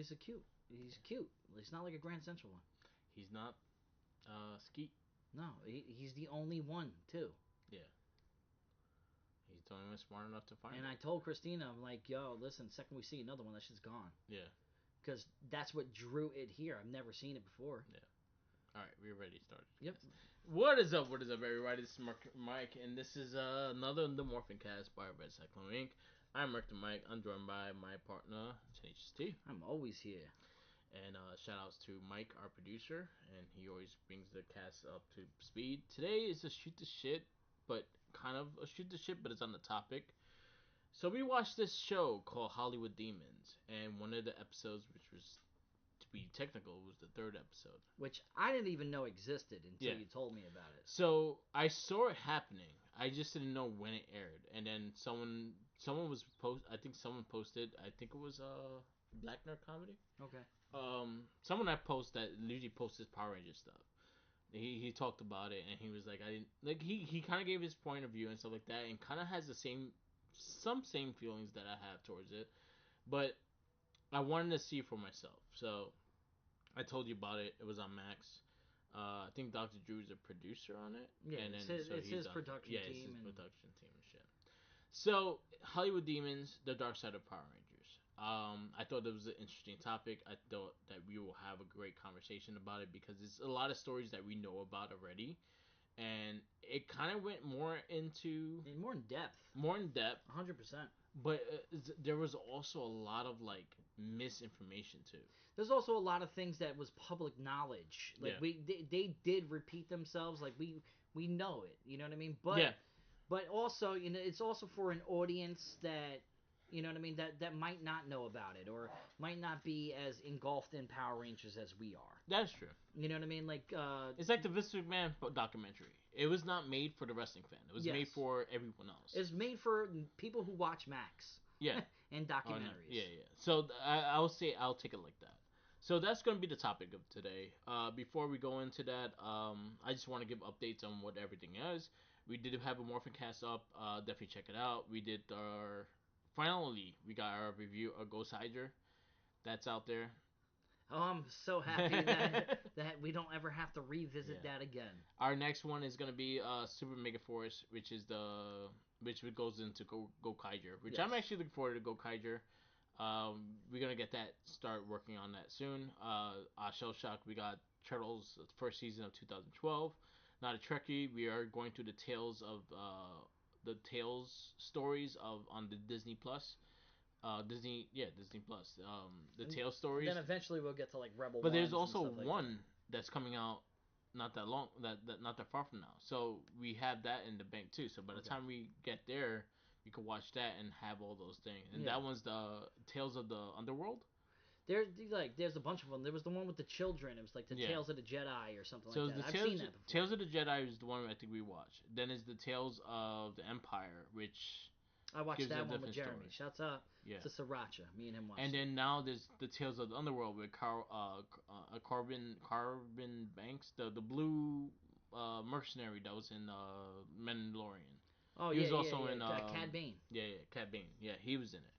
he's cute. He's cute. He's not like a Grand Central one. He's not Skeet. No, he's the only one too. Yeah. He's the only one smart enough to find And it. I told Christina, I'm like, yo, listen, second we see another one, that shit's gone. Yeah. Because that's what drew it here. I've never seen it before. Yeah. All right, we're ready to start. Yep. What is up, everybody? This is Mike, and this is another The MorphinCast by Red Cyclone Inc. I'm Rick the Mike. I'm joined by my partner, Tenacious T. I'm always here. And shout outs to Mike, our producer, and he always brings the cast up to speed. Today is a shoot the shit, but kind of a shoot the shit, but it's on the topic. So we watched this show called Hollywood Demons, and one of the episodes, which was, to be technical, was the third episode. Which I didn't even know existed until you told me about it. So I saw it happening. I just didn't know when it aired. And then someone was I think someone posted. I think it was Black Nerd Comedy. Okay. Someone I post that usually posts his Power Rangers stuff. He talked about it and he was like, I didn't like he kind of gave his point of view and stuff like that, and kind of has the same feelings that I have towards it, but I wanted to see for myself. So I told you about it. It was on Max. I think Dr. Drew is a producer on it. Yeah, and it's then, his production team. Yeah, it's his production team and shit. So, Hollywood Demons, The Dark Side of Power Rangers. I thought it was an interesting topic. I thought that we will have a great conversation about it because it's a lot of stories that we know about already. And it kind of went more in depth. 100%. But there was also a lot of, like, misinformation, too. There's also a lot of things that was public knowledge. Like, they did repeat themselves. Like, we know it. You know what I mean? But also, you know, it's also for an audience that, you know what I mean, that might not know about it or might not be as engulfed in Power Rangers as we are. That's true. You know what I mean? Like, it's like the Vince McMahon documentary. It was not made for the wrestling fan. It was made for everyone else. It's made for people who watch Max. Yeah. And documentaries. Yeah. So I'll say I'll take it like that. So that's going to be the topic of today. Before we go into that, I just want to give updates on what everything is. We did have a MorphinCast up. Definitely check it out. We did finally, we got our review of Ghost Hydra. That's out there. Oh, I'm so happy that we don't ever have to revisit that again. Our next one is going to be Super Mega Force, which goes into Gokaiger, which I'm actually looking forward to Gokaiger. We're going to get that, start working on that soon. Shell Shock, we got Turtles, the first season of 2012. Not a Trekkie, we are going through the Tales of the Tales stories on the Disney Plus. Disney Plus. The Tales stories. Then eventually we'll get to like Rebel. But there's also one that's coming out not that long, not that far from now. So we have that in the bank too. So by the time we get there, you can watch that and have all those things. And that one's the Tales of the Underworld. There's a bunch of them. There was the one with the children. It was like the Tales of the Jedi or something like that. I've seen that before. Tales of the Jedi is the one I think we watched. Then is the Tales of the Empire, which I watched that one with Jeremy. Story. Shouts out to Sriracha. Me and him watched. And then now there's the Tales of the Underworld with Carbon Banks, the blue mercenary that was in Mandalorian. Oh, he was also in Cad Bane. Yeah, Cad Bane. Yeah, he was in it.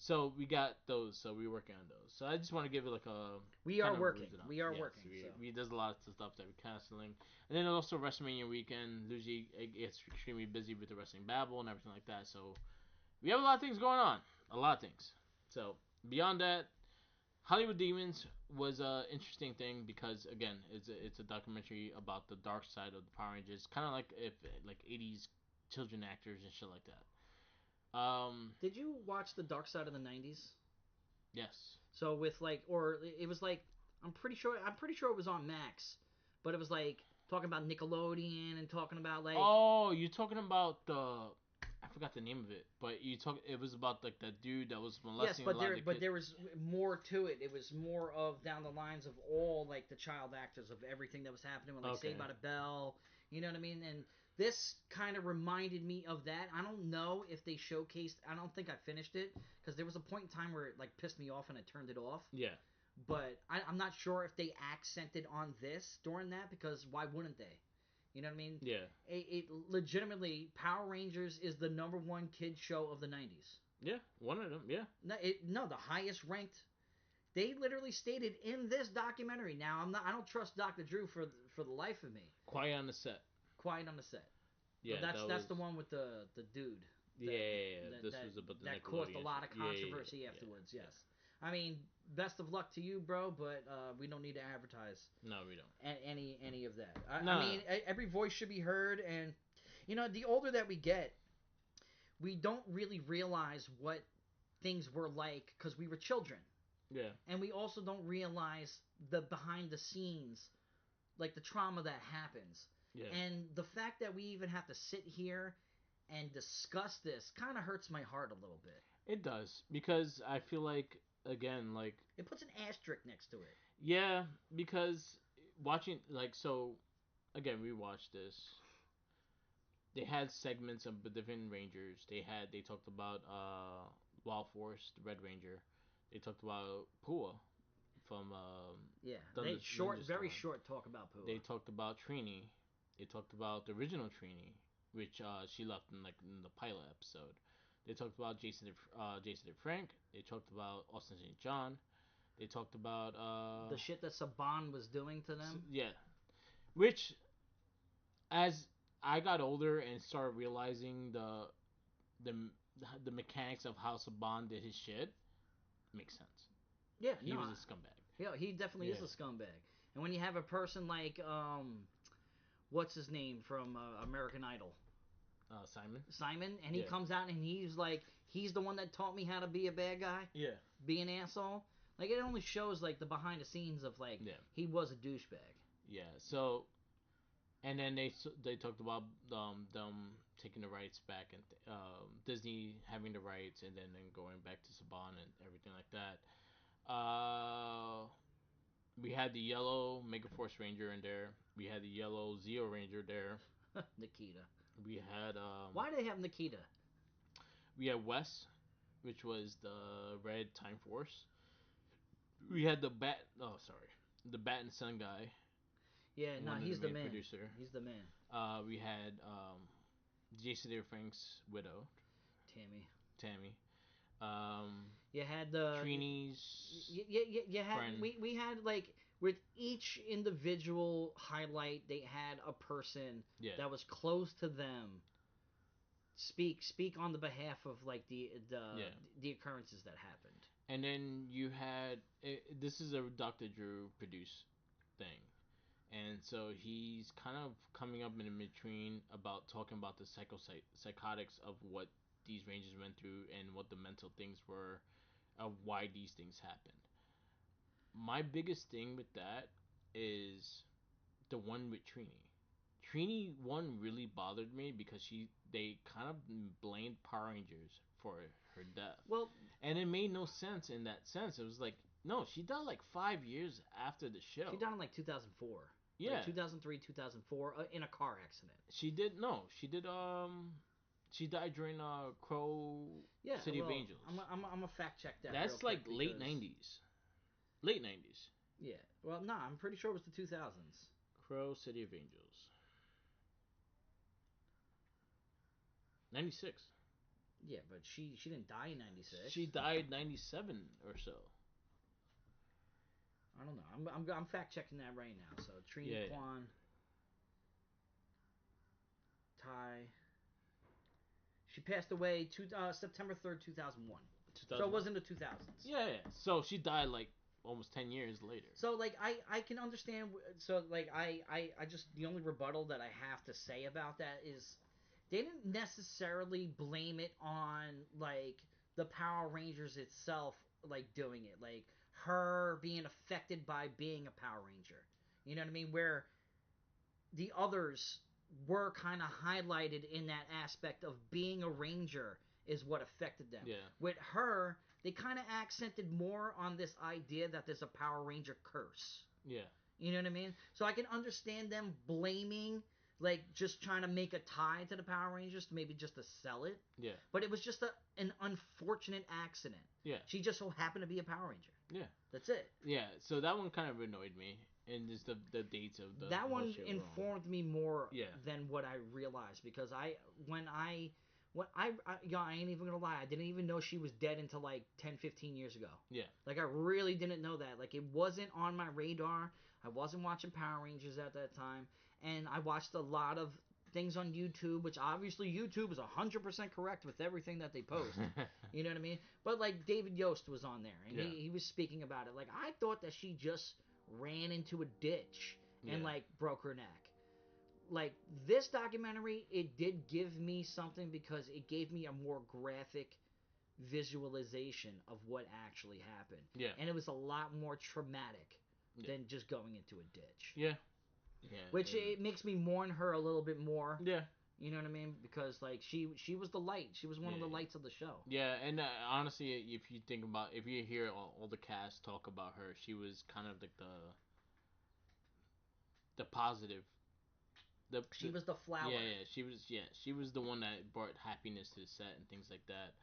So we got those. So we're working on those. So I just want to give it like a. We are working. There's a lot of stuff that we're canceling, and then also WrestleMania weekend. Usually it gets extremely busy with the Wrestling Babble and everything like that. So we have a lot of things going on. A lot of things. So beyond that, Hollywood Demons was an interesting thing because again, it's a documentary about the dark side of the Power Rangers, kind of like if like 80s children actors and shit like that. Did you watch The Dark Side of the 90s? Yes. So with like, or it was like, I'm pretty sure it was on Max, but it was like talking about Nickelodeon and talking about like. Oh, you're talking about I forgot the name of it, but it was about like that dude that was molesting. Yes, but there was more to it. It was more of down the lines of all like the child actors of everything that was happening with like Saved by the Bell. You know what I mean? And this kind of reminded me of that. I don't know if they showcased. I don't think I finished it because there was a point in time where it like pissed me off and I turned it off. Yeah. But I'm not sure if they accented on this during that because why wouldn't they? You know what I mean? Yeah. It legitimately, Power Rangers is the #1 kid show of the 90s. Yeah, one of them. Yeah. No, the highest ranked. They literally stated in this documentary. Now I don't trust Dr. Drew for the life of me. Quiet on the Set. Quiet on the Set. Yeah, that's the one with the dude. This was about the that caused a lot of controversy afterwards. Yes. I mean, best of luck to you, bro. But we don't need to advertise. No, we don't. Any of that. I mean, every voice should be heard, and the older that we get, we don't really realize what things were like because we were children. Yeah. And we also don't realize the behind the scenes, like the trauma that happens. Yeah. And the fact that we even have to sit here and discuss this kind of hurts my heart a little bit. It does, because I feel like, again, like... It puts an asterisk next to it. Yeah, because watching, like, so, again, we watched this. They had segments of the different Rangers. They talked about Wild Force, the Red Ranger. They talked about Pua from very short talk about Pua. They talked about Trini. They talked about the original Trini, which she left in the pilot episode. They talked about Jason and Frank. They talked about Austin St. John. They talked about the shit that Saban was doing to them. Yeah, which, as I got older and started realizing the mechanics of how Saban did his shit, makes sense. Yeah, he was a scumbag. Yeah, he definitely is a scumbag. And when you have a person like what's his name from American Idol? Simon, and he comes out and he's like, he's the one that taught me how to be a bad guy. Yeah. Be an asshole. Like, it only shows like the behind the scenes of like he was a douchebag. Yeah. So, and then they talked about them taking the rights back, and Disney having the rights, and then going back to Saban and everything like that. We had the yellow Megaforce Ranger in there. We had the yellow Zeo Ranger there. Nikita. We had why do they have Nikita? We had Wes, which was the red Time Force. We had the Bat and Sun guy. Yeah, no, he's the man. Producer. He's the man. We had Jason David Frank's widow, Tammy. You had the Trini's. You had friend. We had, like, with each individual highlight, they had a person that was close to them speak on the behalf of, like, the occurrences that happened. And then you had this is a Dr. Drew produced thing, and so he's kind of coming up in between about talking about the psychotics of what these Rangers went through and what the mental things were of why these things happened. My biggest thing with that is the one with Trini. Trini one really bothered me because they kind of blamed Power Rangers for her death. Well, and it made no sense in that sense. It was like, no, she died like 5 years after the show. She died in like 2004. Yeah. Like 2003, 2004 in a car accident. She did she died during Crow City of Angels. I'm a fact check that. That's like late 90s. Late 90s. Yeah. Well, no, I'm pretty sure it was the 2000s. Crow City of Angels. 96. Yeah, but she didn't die in 96. She died 97 or so. I don't know. I'm fact checking that right now. So Trini Kwan, Ty. She passed away September 3rd, 2001. So it was in the 2000s. Yeah. So she died like almost 10 years later. So, like, I can understand. So, like, I just, the only rebuttal that I have to say about that is they didn't necessarily blame it on, like, the Power Rangers itself, like, doing it. Like, her being affected by being a Power Ranger. You know what I mean? Where the others were kind of highlighted in that aspect of being a Ranger is what affected them. Yeah. With her, they kind of accented more on this idea that there's a Power Ranger curse. Yeah. You know what I mean? So I can understand them blaming, like, just trying to make a tie to the Power Rangers, maybe just to sell it. Yeah. But it was just an unfortunate accident. Yeah. She just so happened to be a Power Ranger. Yeah. That's it. Yeah, so that one kind of annoyed me. And just the dates of the... That one informed me more than what I realized. Because when I ain't even gonna lie. I didn't even know she was dead until like 10, 15 years ago. Yeah. Like I really didn't know that. Like it wasn't on my radar. I wasn't watching Power Rangers at that time, and I watched a lot of things on YouTube, which obviously YouTube is 100% correct with everything that they post. You know what I mean? But like David Yost was on there, and he was speaking about it. Like I thought that she just ran into a ditch and like broke her neck. Like this documentary, it did give me something because it gave me a more graphic visualization of what actually happened. Yeah. And it was a lot more traumatic than just going into a ditch. Yeah. Yeah. Which it makes me mourn her a little bit more. Yeah. You know what I mean? Because like she was the light. She was one of the lights of the show. Yeah, and honestly, if you think about, if you hear all the cast talk about her, she was kind of like the positive. She was the flower. Yeah, she was the one that brought happiness to the set and things like that.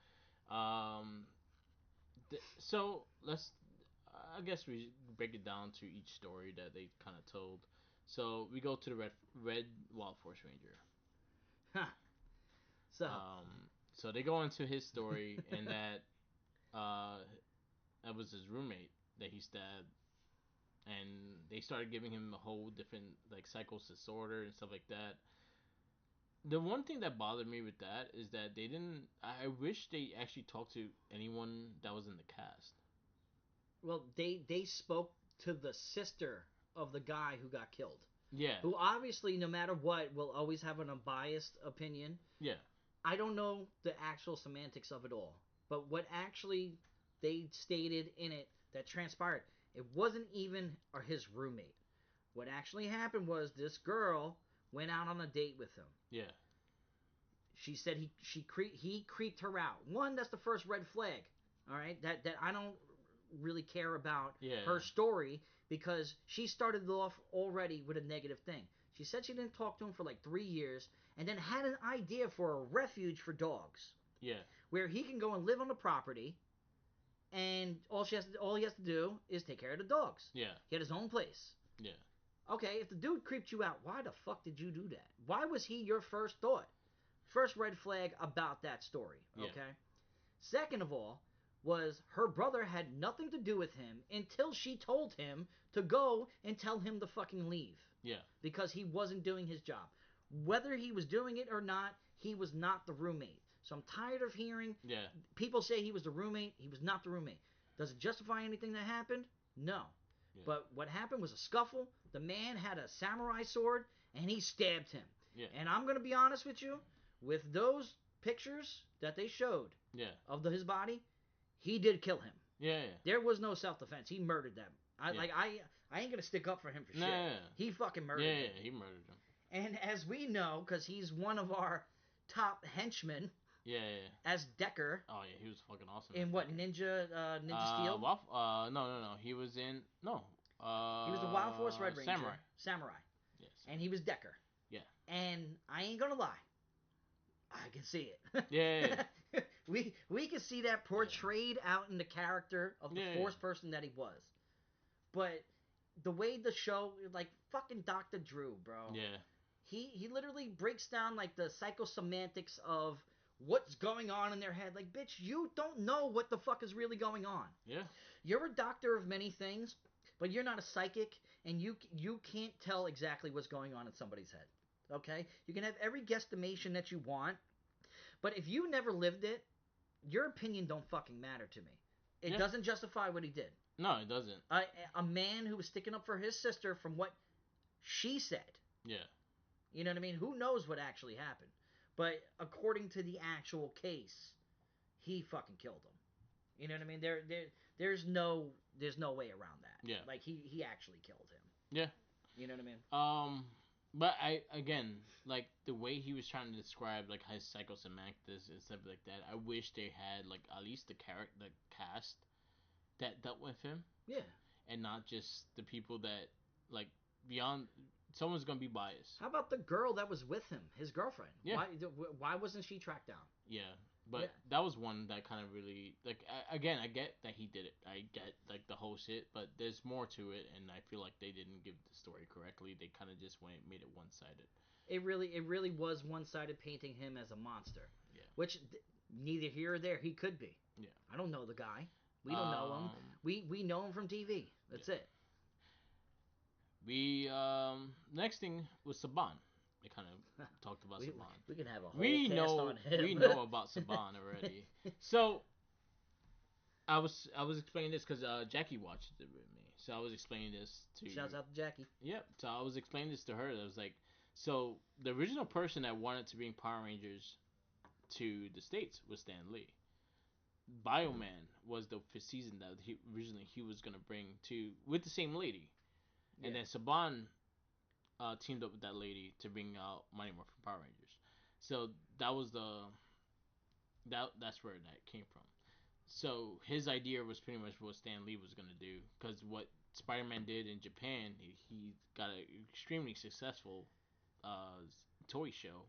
So let's, I guess we break it down to each story that they kind of told. So we go to the red Wild Force Ranger. Huh. So they go into his story, and that that was his roommate that he stabbed, and they started giving him a whole different like psychosis disorder and stuff like that. The one thing that bothered me with that is that they didn't. I wish they actually talked to anyone that was in the cast. Well, they spoke to the sister of the guy who got killed. Yeah. Who obviously, no matter what, will always have an unbiased opinion. Yeah. I don't know the actual semantics of it all, but what actually they stated in it that transpired, it wasn't even his roommate. What actually happened was this girl went out on a date with him. Yeah. She said he creeped her out. One, that's the first red flag. All right, that I don't really care about her story because she started off already with a negative thing. She said she didn't talk to him for like 3 years, and then had an idea for a refuge for dogs. Yeah. Where he can go and live on the property, and all he has to do is take care of the dogs. Yeah. He had his own place. Yeah. Okay, if the dude creeped you out, why the fuck did you do that? Why was he your first thought? First red flag about that story. Okay. Yeah. Second of all, was her brother had nothing to do with him until she told him to go and tell him to fucking leave. Yeah. Because he wasn't doing his job. Whether he was doing it or not, he was not the roommate. So I'm tired of hearing people say he was the roommate. He was not the roommate. Does it justify anything that happened? No. Yeah. But what happened was a scuffle. The man had a samurai sword, and he stabbed him. Yeah. And I'm going to be honest with you. With those pictures that they showed of his body, he did kill him. Yeah. There was no self-defense. He murdered them. I ain't going to stick up for him for shit. He fucking murdered them. Yeah, he murdered them. And as we know, because he's one of our top henchmen. Yeah. As Decker. Oh yeah, he was fucking awesome. In what, Ninja Steel? No. He was in he was the Wild Force Red Ranger. Samurai. Yes. And he was Decker. Yeah. And I ain't gonna lie, I can see it. Yeah. we can see that portrayed out in the character of the Force person that he was. But the way the show, like fucking Dr. Drew, bro. Yeah. He literally breaks down like the psychosemantics of what's going on in their head. Like, bitch, you don't know what the fuck is really going on. Yeah. You're a doctor of many things, but you're not a psychic, and you can't tell exactly what's going on in somebody's head. Okay? You can have every guesstimation that you want, but if you never lived it, your opinion don't fucking matter to me. It doesn't justify what he did. No, it doesn't. A man who was sticking up for his sister from what she said. Yeah. You know what I mean? Who knows what actually happened? But according to the actual case, he fucking killed him. You know what I mean? There's no way around that. Yeah. Like he actually killed him. Yeah. You know what I mean? But again, like the way he was trying to describe like his psychosemantics and stuff like that, I wish they had like at least the cast that dealt with him. Yeah. And not just the people that like beyond. Someone's gonna be biased. How about the girl that was with him, his girlfriend? Yeah. Why wasn't she tracked down? Yeah, but that was one that kind of really like. Again, I get that he did it. I get like the whole shit, but there's more to it, and I feel like they didn't give the story correctly. They kind of just made it one-sided. It really was one-sided, painting him as a monster. Yeah. Which neither here or there. He could be. Yeah. I don't know the guy. We don't know him. We know him from TV. That's it. We next thing was Saban. We kind of talked about Saban. We can have a whole cast on him. We know about Saban already. So I was explaining this because Jackie watched it with me. So I was explaining this to. Shouts out to Jackie. Yep. So I was explaining this to her. I was like, so the original person that wanted to bring Power Rangers to the States was Stan Lee. Bioman was the season that he was gonna bring to with the same lady, and then Saban teamed up with that lady to bring out Mighty Morphin Power Rangers. So that was that's where that came from. So his idea was pretty much what Stan Lee was gonna do, because what Spider-Man did in Japan, he got an extremely successful toy show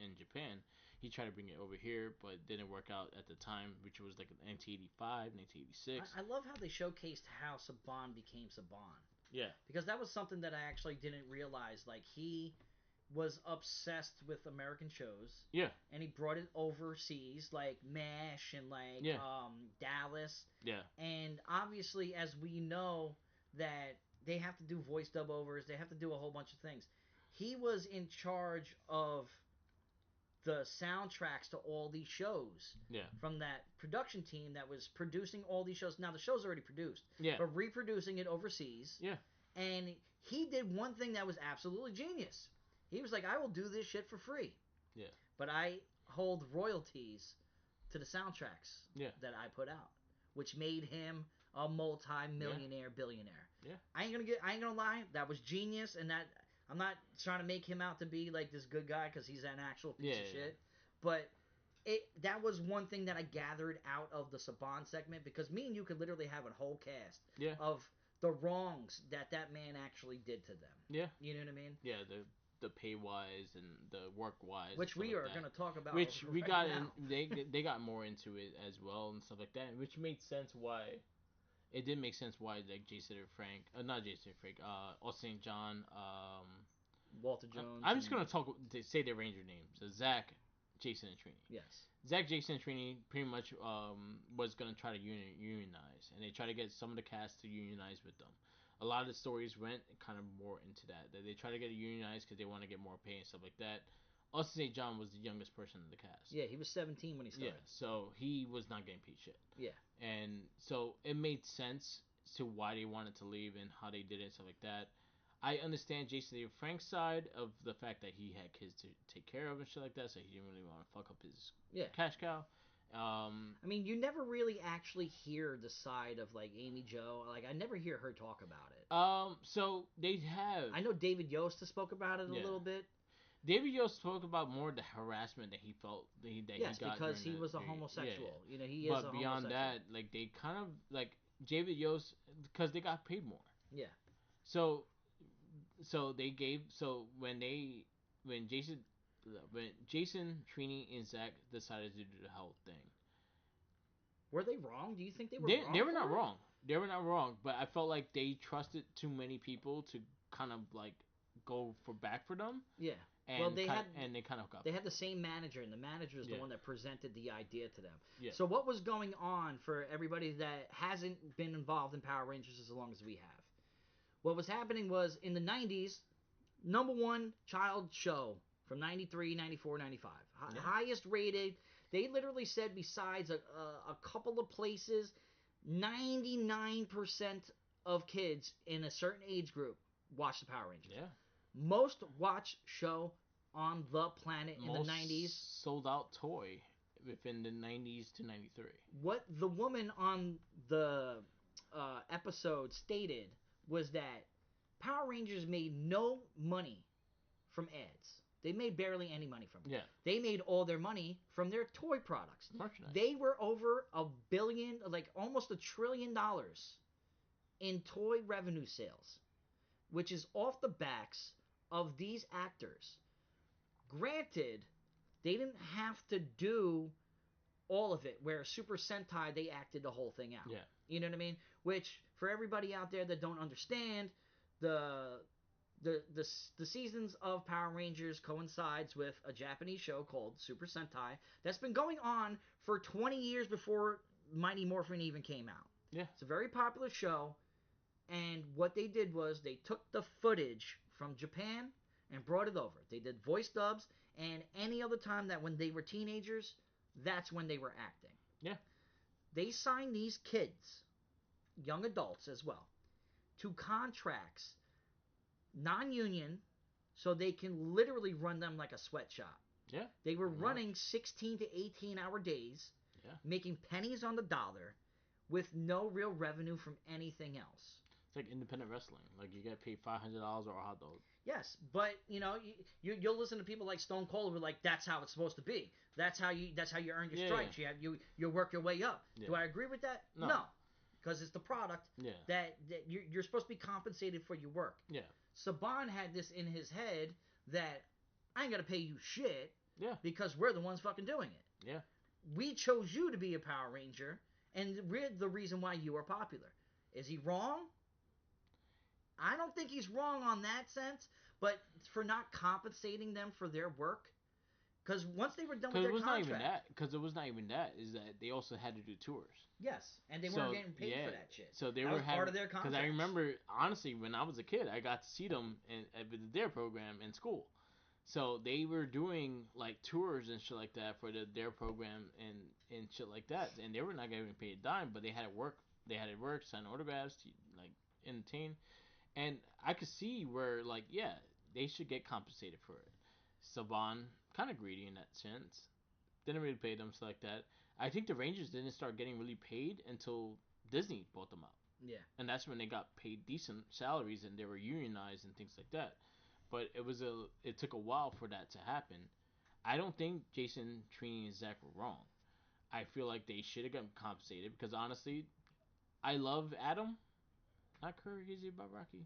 in Japan. He tried to bring it over here, but it didn't work out at the time, which was like 1985, 1986. I love how they showcased how Saban became Saban. Yeah. Because that was something that I actually didn't realize. Like, he was obsessed with American shows. Yeah. And he brought it overseas, like MASH and like Dallas. Yeah. And obviously, as we know, that they have to do voice dub overs, they have to do a whole bunch of things. He was in charge of the soundtracks to all these shows. Yeah. From that production team that was producing all these shows. Now the show's already produced. Yeah. But reproducing it overseas. Yeah. And he did one thing that was absolutely genius. He was like, I will do this shit for free. Yeah. But I hold royalties to the soundtracks that I put out, which made him a multi-millionaire billionaire. Yeah. I ain't gonna lie, that was genius, and that I'm not trying to make him out to be like this good guy because he's an actual piece of shit. But that was one thing that I gathered out of the Saban segment, because me and you could literally have a whole cast of the wrongs that man actually did to them. Yeah. You know what I mean? Yeah, the pay wise and the work wise, which we are going to talk about. Which we right got now. they got more into it as well and stuff like that, which made sense why. It did make sense why, like, not Jason Frank, Austin John, Walter Jones. I'm just gonna say their Ranger names: Zach, Jason, and Trini. Yes. Zach, Jason, and Trini pretty much was gonna try to unionize, and they try to get some of the cast to unionize with them. A lot of the stories went kind of more into that they try to get it unionized because they want to get more pay and stuff like that. Austin St. John was the youngest person in the cast. Yeah, he was 17 when he started. Yeah, so he was not getting paid shit. Yeah. And so it made sense to why they wanted to leave and how they did it and stuff like that. I understand Jason David Frank's side of the fact that he had kids to take care of and shit like that, so he didn't really want to fuck up his cash cow. I mean, you never really actually hear the side of, like, Amy Jo. Like, I never hear her talk about it. So they have. I know David Yost spoke about it a little bit. David Yost spoke about more the harassment that he felt that he got. Yes, because he was a homosexual. Yeah. You know, he is a homosexual. But beyond that, like, they kind of, like, David Yost, because they got paid more. Yeah. So they gave, when Jason, Trini, and Zach decided to do the whole thing. Were they wrong? Do you think they were wrong? They were not wrong. They were not wrong, but I felt like they trusted too many people to kind of, like, go back for them. Yeah. And they kind of got. They had the same manager, and the manager is the one that presented the idea to them. Yeah. So what was going on for everybody that hasn't been involved in Power Rangers as long as we have? What was happening was, in the 90s, #1 child show from 93, 94, 95. Highest rated. They literally said, besides a couple of places, 99% of kids in a certain age group watch the Power Rangers. Yeah. Most watched show on the planet in the 90s. Sold out toy within the 90s to 93. What the woman on the episode stated was that Power Rangers made no money from ads. They made barely any money from it. Yeah. They made all their money from their toy products. Merchandise. They were over $1 billion, like almost $1 trillion in toy revenue sales, which is off the backs of these actors. Granted, they didn't have to do all of it, where Super Sentai, they acted the whole thing out. Yeah. You know what I mean? Which, for everybody out there that don't understand, the the seasons of Power Rangers coincides with a Japanese show called Super Sentai that's been going on for 20 years before Mighty Morphin even came out. Yeah. It's a very popular show, and what they did was they took the footage from Japan and brought it over. They did voice dubs, and any other time that when they were teenagers, that's when they were acting. Yeah. They signed these kids, young adults as well, to contracts, non-union, so they can literally run them like a sweatshop. Yeah. They were running 16 to 18-hour days, making pennies on the dollar, with no real revenue from anything else. It's like independent wrestling. Like you get paid $500 or a hot dog. Yes, but you'll listen to people like Stone Cold who are like, that's how it's supposed to be. That's how you earn your stripes. Yeah. You work your way up. Yeah. Do I agree with that? No. Because it's the product that you're supposed to be compensated for your work. Yeah. Saban had this in his head that I ain't got to pay you shit because we're the ones fucking doing it. Yeah. We chose you to be a Power Ranger, and we're the reason why you are popular. Is he wrong? I don't think he's wrong on that sense, but for not compensating them for their work, because once they were done with their contract, because it was not even that. Is that they also had to do tours. Yes, and they weren't getting paid for that shit. So they that were was part of their contract. Because I remember honestly when I was a kid, I got to see them with the DARE program in school. So they were doing like tours and shit like that for the DARE program and shit like that, and they were not getting paid a dime, but they had to work. They had to work, sign autographs, like entertain. And I could see where, like, yeah, they should get compensated for it. Saban, kind of greedy in that sense. Didn't really pay them, stuff like that. I think the Rangers didn't start getting really paid until Disney bought them out. Yeah. And that's when they got paid decent salaries and they were unionized and things like that. But it took a while for that to happen. I don't think Jason, Trini, and Zach were wrong. I feel like they should have gotten compensated because, honestly, I love Adam. Not crazy about Rocky.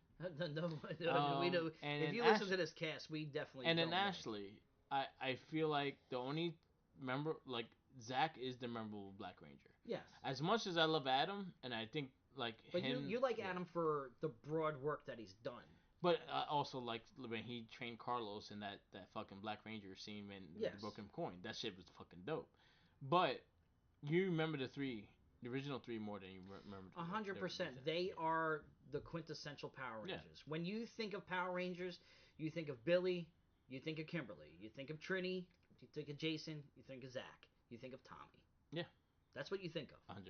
No, we know. If you listen to this cast, we definitely. And then Ashley, I feel like the only member, like Zach, is the memorable Black Ranger. Yes. As much as I love Adam, and I think like but him, you like Adam for the broad work that he's done. But also like when he trained Carlos in that fucking Black Ranger scene when with the broken coin, that shit was fucking dope. But you remember the original three more than you remember. 100%. They are the quintessential Power Rangers. Yeah. When you think of Power Rangers, you think of Billy, you think of Kimberly, you think of Trini, you think of Jason, you think of Zach, you think of Tommy. Yeah. That's what you think of. 100%.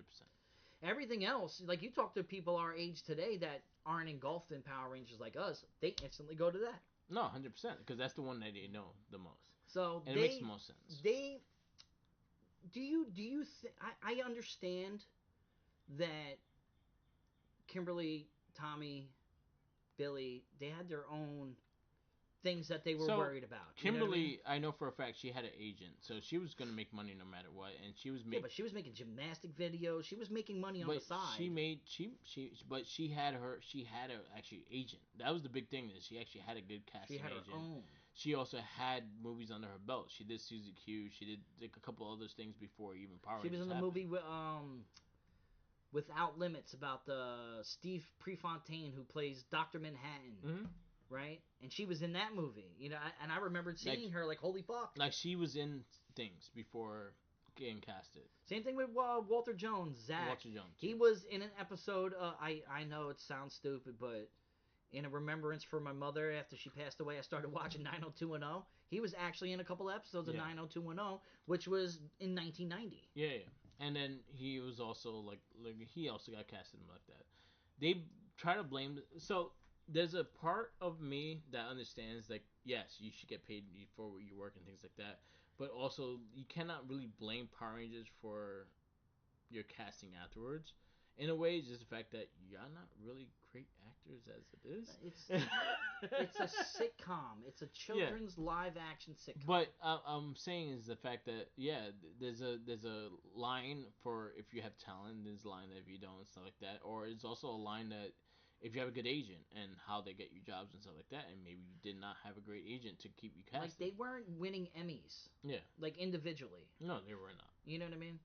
Everything else, like you talk to people our age today that aren't engulfed in Power Rangers like us, they instantly go to that. No, 100%, because that's the one that they know the most. So and it makes the most sense. Do you I understand that Kimberly, Tommy, Billy, they had their own things that they were worried about. Kimberly, you know I know for a fact she had an agent, so she was gonna make money no matter what, and she was making. Yeah, but she was making gymnastic videos. She was making money on the side. But she had a actually agent. That was the big thing, is she actually had a good casting agent. She had her own. She also had movies under her belt. She did Suzy Q. She did like a couple other things before even Power Rangers. She was in the movie with Without Limits about the Steve Prefontaine who plays Dr. Manhattan. Mm-hmm. Right? And she was in that movie. You know, and I remembered seeing her like, holy fuck. Like she was in things before getting casted. Same thing with Walter Jones, Zach. Walter Jones. He was in an episode, I know it sounds stupid, but in a remembrance for my mother after she passed away, I started watching 90210. He was actually in a couple episodes of 90210, which was in 1990. Yeah. And then he was also like he also got casted like that. They try to blame. So there's a part of me that understands, like, yes, you should get paid for your work and things like that, but also you cannot really blame Power Rangers for your casting afterwards. In a way, it's just the fact that you're not really great actors as it is. It's a sitcom. It's a children's live action sitcom. But I'm saying is the fact that there's a line for if you have talent, there's a line that if you don't and stuff like that, or it's also a line that if you have a good agent and how they get you jobs and stuff like that, and maybe you did not have a great agent to keep you casted. Like they weren't winning Emmys. Yeah. Like individually. No, they were not. You know what I mean?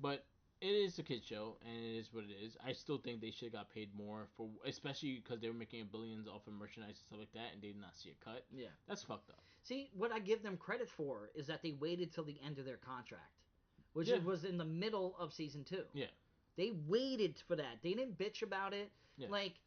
But It is a kid show, and it is what it is. I still think they should have got paid more for, especially because they were making billions off of merchandise and stuff like that, and they did not see a cut. Yeah, that's fucked up. See, what I give them credit for is that they waited till the end of their contract, which was in the middle of season 2. Yeah, they waited for that. They didn't bitch about it. Yeah. Like,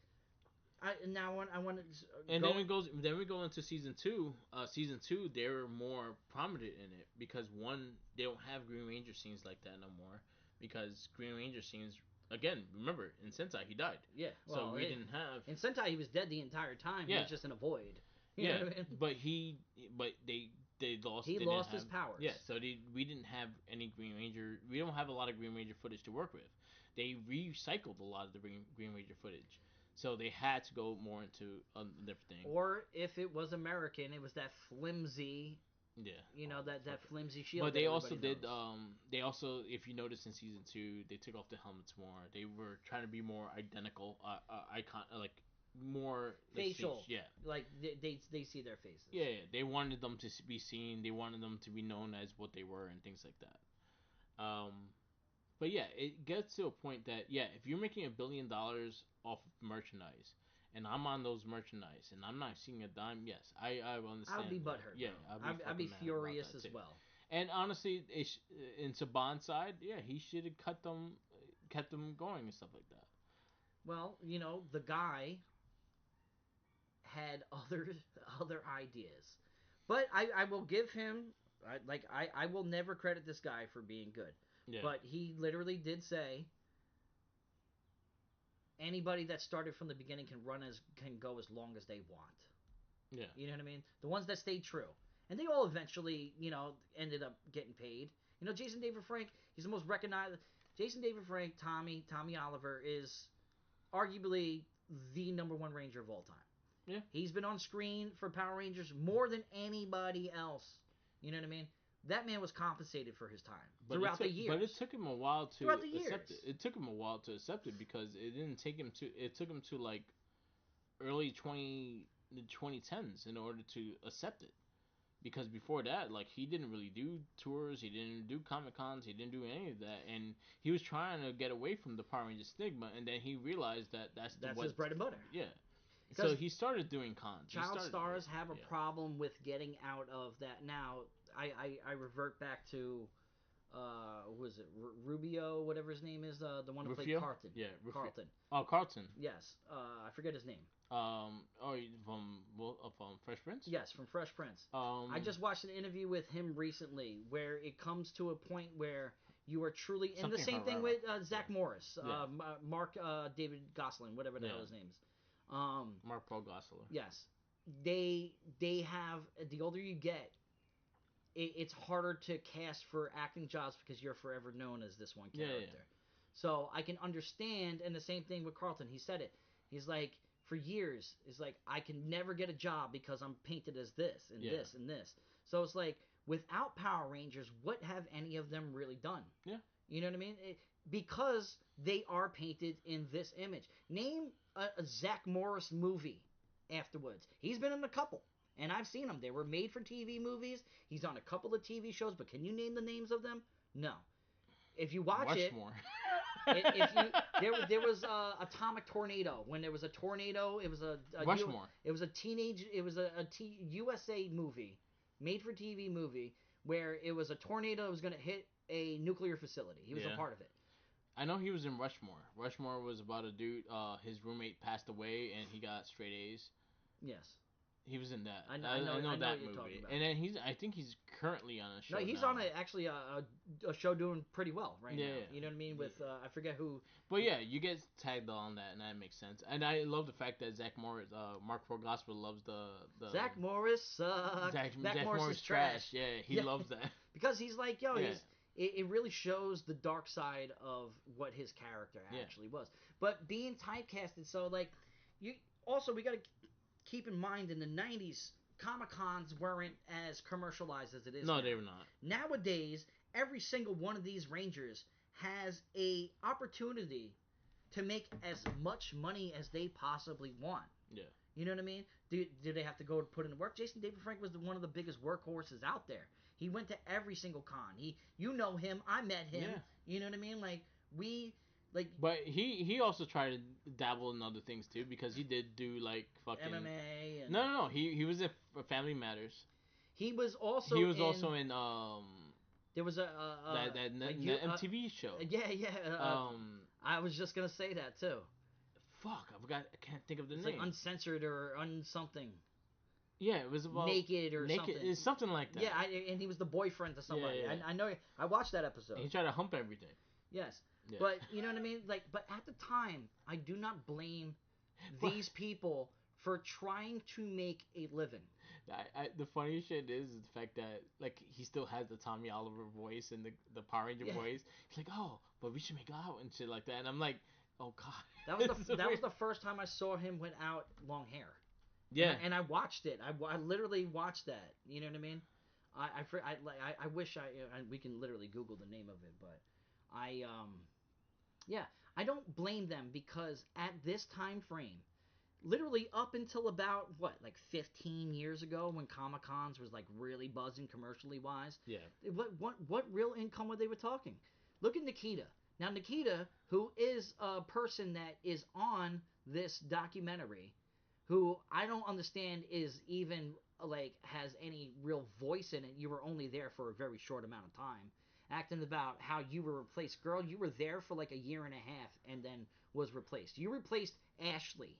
I want to. And then it goes. Then we go into season 2. Season 2, they're more prominent in it because one, they don't have Green Ranger scenes like that no more. Because Green Ranger scenes, again, remember in Sentai he died. Yeah. Well, so we didn't have. In Sentai he was dead the entire time. Yeah. He was just in a void. You know what I mean? But they lost. He lost his powers. Yeah. So we didn't have any Green Ranger. We don't have a lot of Green Ranger footage to work with. They recycled a lot of the Green Ranger footage. So they had to go more into a different thing. Or if it was American, it was that flimsy. Yeah. You know, that flimsy shield. But they also did. They also, if you notice in season 2, they took off the helmets more. They were trying to be more identical, icon, like more facial. Yeah. Like they see their faces. Yeah. They wanted them to be seen. They wanted them to be known as what they were and things like that. But yeah, it gets to a point that if you're making $1 billion off of merchandise, and I'm on those merchandise, and I'm not seeing a dime, yes, I understand. I'll be butthurt. Yeah, I'll be furious as well. And honestly, in Saban's side, he should have kept them going and stuff like that. Well, you know, the guy had other ideas, but I will give him I will never credit this guy for being good. Yeah. But he literally did say anybody that started from the beginning can go as long as they want. Yeah. You know what I mean? The ones that stayed true. And they all eventually, ended up getting paid. You know, Jason David Frank, he's the most recognized. Jason David Frank, Tommy Oliver is arguably the #1 Ranger of all time. Yeah. He's been on screen for Power Rangers more than anybody else. You know what I mean? That man was compensated for his time throughout the years. But it took him a while to accept it. It took him a while to accept it because it didn't take him to. It took him to like early 2010s in order to accept it. Because before that, like, he didn't really do tours, he didn't do Comic Cons, he didn't do any of that, and he was trying to get away from the Power Ranger stigma, and then he realized that that's his bread and butter. Yeah. So he started doing cons. Child stars have a problem with getting out of that. Now, I revert back to, who is it, Rubio, whatever his name is, the one who played Carlton. Yeah, Carlton. Oh, Carlton. Yes, I forget his name. From Fresh Prince? Yes, from Fresh Prince. I just watched an interview with him recently where it comes to a point where you are truly, and the same thing with Zach Morris, Mark David Gosselin, whatever the hell his name is. Mark Paul Gosselaar. Yes, they have, the older you get, it's harder to cast for acting jobs because you're forever known as this one character. Yeah. So I can understand, and the same thing with Carlton. He said it. He's like, for years, it's like, I can never get a job because I'm painted as this and this and this. So it's like, without Power Rangers, what have any of them really done? Yeah. You know what I mean? Because they are painted in this image. Name a Zach Morris movie afterwards. He's been in a couple, and I've seen them. They were made for TV movies. He's on a couple of TV shows, but can you name the names of them? No. If you watch Rushmore. There was Atomic Tornado. When there was a tornado, it was a Rushmore. It was a USA movie, made for TV movie, where it was a tornado that was going to hit a nuclear facility. He was a part of it. I know he was in Rushmore. Rushmore was about a dude. His roommate passed away, and he got straight A's. Yes. He was in that. I know that movie. And then I think he's currently on a show. No, he's on a show doing pretty well right now. Yeah. You know what I mean? With I forget who. But yeah, you get tagged on that, and that makes sense. And I love the fact that Zach Morris, Mark Gospel loves the Zach Morris. Zach Morris is trash. Yeah, he loves that because he's like, it really shows the dark side of what his character actually was. But being typecasted, so like we got to keep in mind, in the 90s, Comic-Cons weren't as commercialized as it is now. No, they were not. Nowadays, every single one of these Rangers has a opportunity to make as much money as they possibly want. Yeah. You know what I mean? Do they have to go put in the work? Jason David Frank was one of the biggest workhorses out there. He went to every single con. You know him. I met him. Yeah. You know what I mean? Like, we like. But he also tried to dabble in other things too, because he did do like fucking MMA. And no. He was in Family Matters. He was also. In There was a MTV show. Yeah. I was just gonna say that too. Fuck, I forgot. I can't think of the name. Like Uncensored or something. Yeah, it was about Naked or something. It's something like that. Yeah, and he was the boyfriend to somebody. Yeah. I know. I watched that episode. And he tried to hump everything. Yes, yeah. But you know what I mean. Like, but at the time, I do not blame these people for trying to make a living. The funny shit is the fact that like he still has the Tommy Oliver voice and the Power Ranger voice. He's like, oh, but we should make out and shit like that. And I'm like, oh god. That was the first time I saw him without long hair. Yeah. And I watched it. I literally watched that. You know what I mean? I wish we can literally Google the name of it, but I don't blame them, because at this time frame, literally up until about like 15 years ago, when Comic-Cons was like really buzzing commercially wise. Yeah. What real income were they talking? Look at Nikita. Now Nikita, who is a person that is on this documentary, who I don't understand is even like has any real voice in it. You were only there for a very short amount of time. Acting about how you were replaced. Girl, you were there for like a year and a half and then was replaced. You replaced Ashley.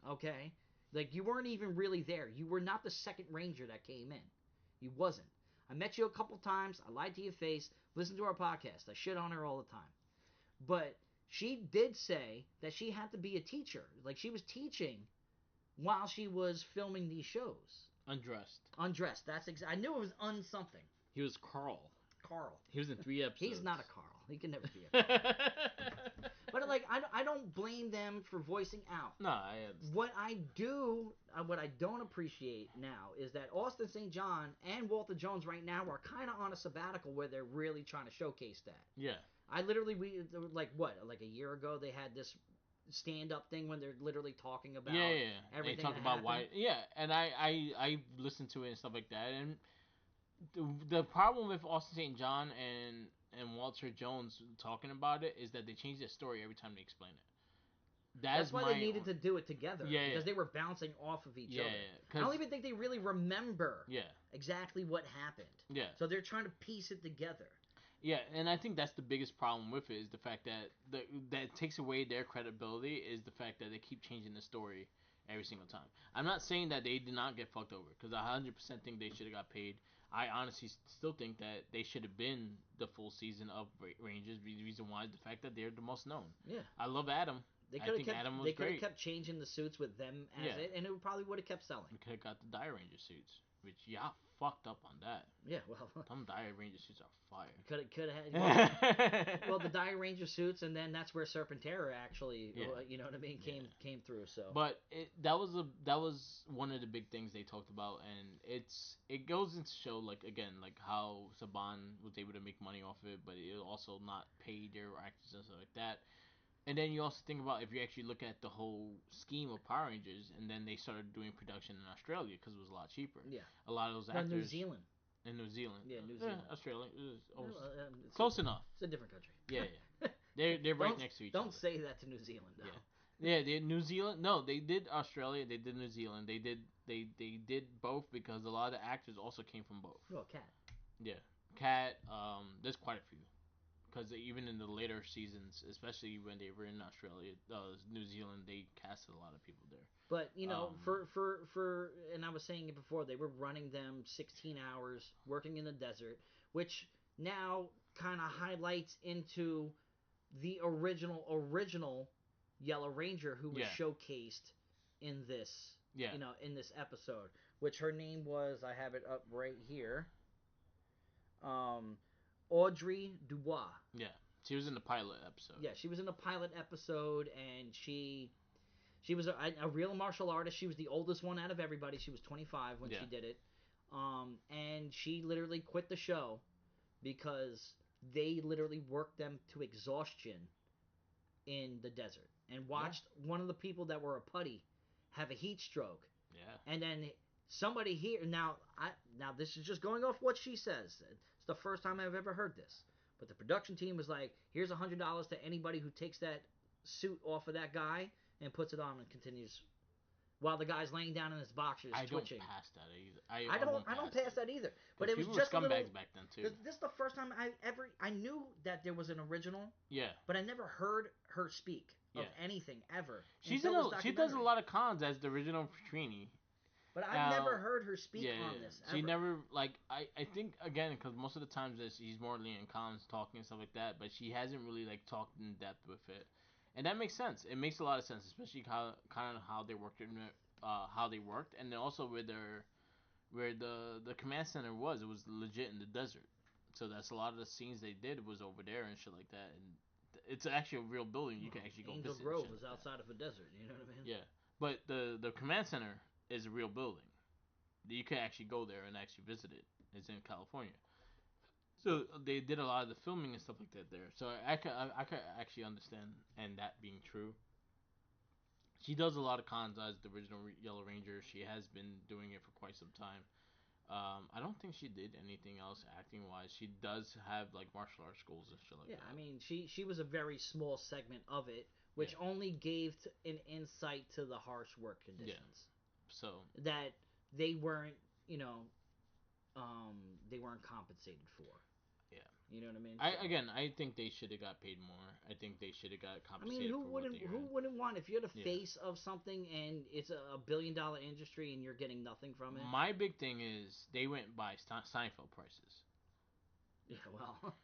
Okay? Like, you weren't even really there. You were not the second Ranger that came in. You wasn't. I met you a couple times. I lied to your face. Listen to our podcast. I shit on her all the time. But she did say that she had to be a teacher. Like, she was teaching while she was filming these shows. Undressed. That's I knew it was something. He was Carl. He was in 3 episodes. He's not a Carl. He can never be a Carl. But like, I don't blame them for voicing out. No, I understand. What I don't appreciate now is that Austin St. John and Walter Jones right now are kind of on a sabbatical where they're really trying to showcase that. Yeah. Like a year ago they had this stand-up thing when they're literally talking about everything. They talk about why. Yeah, and I listened to it and stuff like that, and the problem with Austin St. John and Walter Jones talking about it is that they change their story every time they explain it. That's why they needed to do it together. Because they were bouncing off of each other. I don't even think they really remember exactly what happened. Yeah. So they're trying to piece it together. Yeah, and I think that's the biggest problem with it, is the fact that that takes away their credibility, is the fact that they keep changing the story every single time. I'm not saying that they did not get fucked over, because I 100% think they should have got paid. I honestly still think that they should have been the full season of Rangers. The reason why is the fact that they're the most known. Yeah. I love Adam. They could have kept changing the suits with them as it, and it probably would have kept selling. We could have got the Dire Ranger suits, which y'all fucked up on that. Yeah, well, some Dire Ranger suits are fire. Could have had. Well, the Dire Ranger suits, and then that's where Serpentera actually, you know what I mean, came through. So, but that was one of the big things they talked about, and it goes into show like how Saban was able to make money off of it, but it also not pay their actors and stuff like that. And then you also think about, if you actually look at the whole scheme of Power Rangers, and then they started doing production in Australia because it was a lot cheaper. Yeah. A lot of those actors. New Zealand. In New Zealand. Yeah, New Zealand. Australia. It's close enough. It's a different country. Yeah. They're right next to each other. Don't say that to New Zealand, though. Yeah. Yeah, New Zealand. No, they did Australia. They did New Zealand. They did both because a lot of the actors also came from both. Oh, Cat. Yeah, Cat. There's quite a few. Because even in the later seasons, especially when they were in Australia, New Zealand, they casted a lot of people there. But for and I was saying it before, they were running them 16 hours, working in the desert, which now kind of highlights into the original Yellow Ranger who was showcased in this, in this episode, which her name was, I have it up right here. Audrey Dubois. Yeah, she was in the pilot episode. Yeah, she was in the pilot episode, and she was a real martial artist. She was the oldest one out of everybody. She was 25 when she did it. And she literally quit the show because they literally worked them to exhaustion in the desert, and watched one of the people that were a putty have a heat stroke. Yeah. And then somebody here, now this is just going off what she says. It's the first time I've ever heard this. But the production team was like, here's $100 to anybody who takes that suit off of that guy and puts it on and continues while the guy's laying down in his boxers twitching. I don't pass that either. I don't pass that either. But it was just scumbags back then too. This is the first time I knew that there was an original. Yeah. But I never heard her speak of anything ever. She does a lot of cons as the original Trini. But I've never heard her speak on this. Ever. She never I think again because most of the times she's more in cons talking and stuff like that, but she hasn't really talked in depth with it. And that makes sense. It makes a lot of sense, especially how they worked and then also where the command center was. It was legit in the desert, so that's a lot of the scenes they did was over there and shit like that. And it's actually a real building. You can actually go Angel visit. Grove is outside of a desert. You know what I mean? Yeah, but the command center is a real building. You can actually go there and actually visit it. It's in California. So they did a lot of the filming and stuff like that there. So I could actually understand and that being true. She does a lot of cons as the original Yellow Ranger. She has been doing it for quite some time. I don't think she did anything else acting wise. She does have martial arts schools and shit like that. Yeah, I mean she was a very small segment of it, which only gave an insight to the harsh work conditions. Yeah. So that they weren't, they weren't compensated for. Yeah. You know what I mean? I think they should have got paid more. I think they should have got compensated. Who wouldn't want if you're the face of something and it's a $1 billion industry and you're getting nothing from it? My big thing is they went by Seinfeld prices. Yeah, well,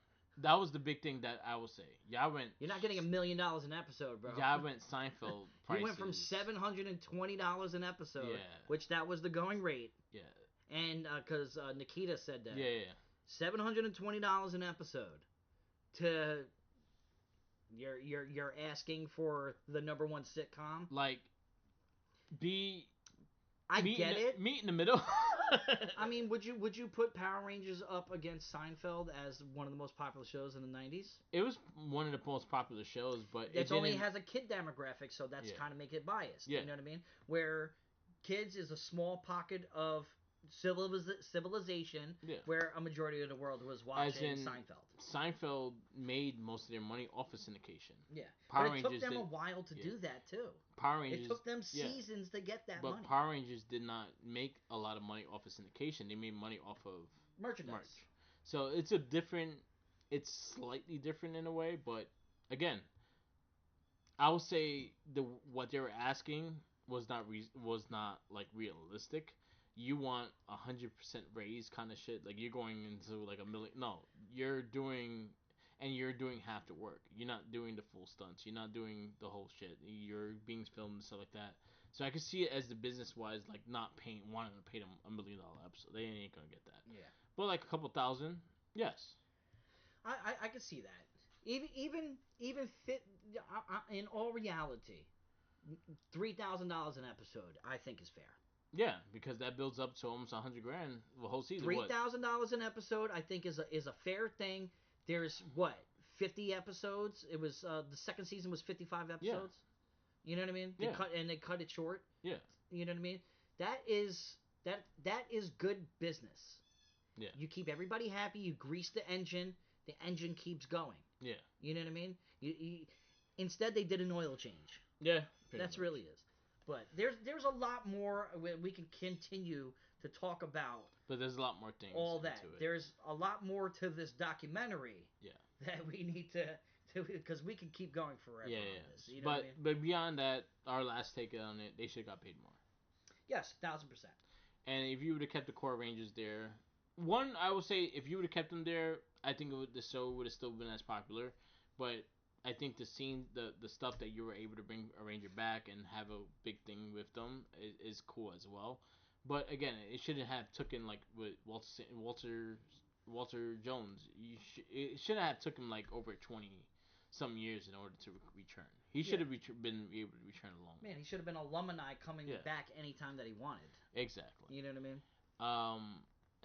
that was the big thing that I will say. Y'all went. You're not getting $1 million an episode, bro. Y'all went Seinfeld prices. You went from $720 an episode, which that was the going rate. Yeah. And because Nikita said that. Yeah. $720 an episode to you're asking for the number one sitcom. I get it. Meet in the middle. I mean, would you put Power Rangers up against Seinfeld as one of the most popular shows in the 90s? It was one of the most popular shows, but it only has a kid demographic, so that's kind of make it biased. Yeah. You know what I mean? Where kids is a small pocket of civilization where a majority of the world was watching Seinfeld. Seinfeld made most of their money off of syndication. Yeah, but it took them a while to do that too. Power Rangers. It took them seasons to get that money. But Power Rangers did not make a lot of money off of syndication. They made money off of merchandise. So it's slightly different in a way, but again, I would say what they were asking was not realistic. You want 100% raise kind of shit. You're going into $1 million. No, you're doing half the work. You're not doing the full stunts. You're not doing the whole shit. You're being filmed and stuff like that. So I can see it as the business wise, not wanting to pay them $1 million episode. They ain't gonna get that. Yeah. But a couple thousand, yes. I can see that. Even fit in all reality, $3,000 an episode I think is fair. Yeah, because that builds up to almost $100,000 the whole season. $3,000 an episode, I think, is a fair thing. There's 50 episodes. It was the second season was 55 episodes. Yeah. You know what I mean? They cut it short. Yeah. You know what I mean? That is good business. Yeah. You keep everybody happy. You grease the engine keeps going. Yeah. You know what I mean? Instead, they did an oil change. Yeah. That's really is. But there's a lot more we can continue to talk about. But there's a lot more things. All that. Into it. There's a lot more to this documentary. Yeah. That we need to because we can keep going forever on this. You know what I mean? But beyond that, our last take on it, they should have got paid more. Yes, 1,000%. And if you would have kept the core Rangers there, I would say if you would have kept them there, I think the show would have still been as popular. But I think the scene, the stuff that you were able to bring a Ranger back and have a big thing with them is cool as well. But again, it shouldn't have taken with Walter Jones. It shouldn't have took him over 20 some years in order to return. He should have been able to return along. Man, he should have been alumni coming back anytime that he wanted. Exactly. You know what I mean?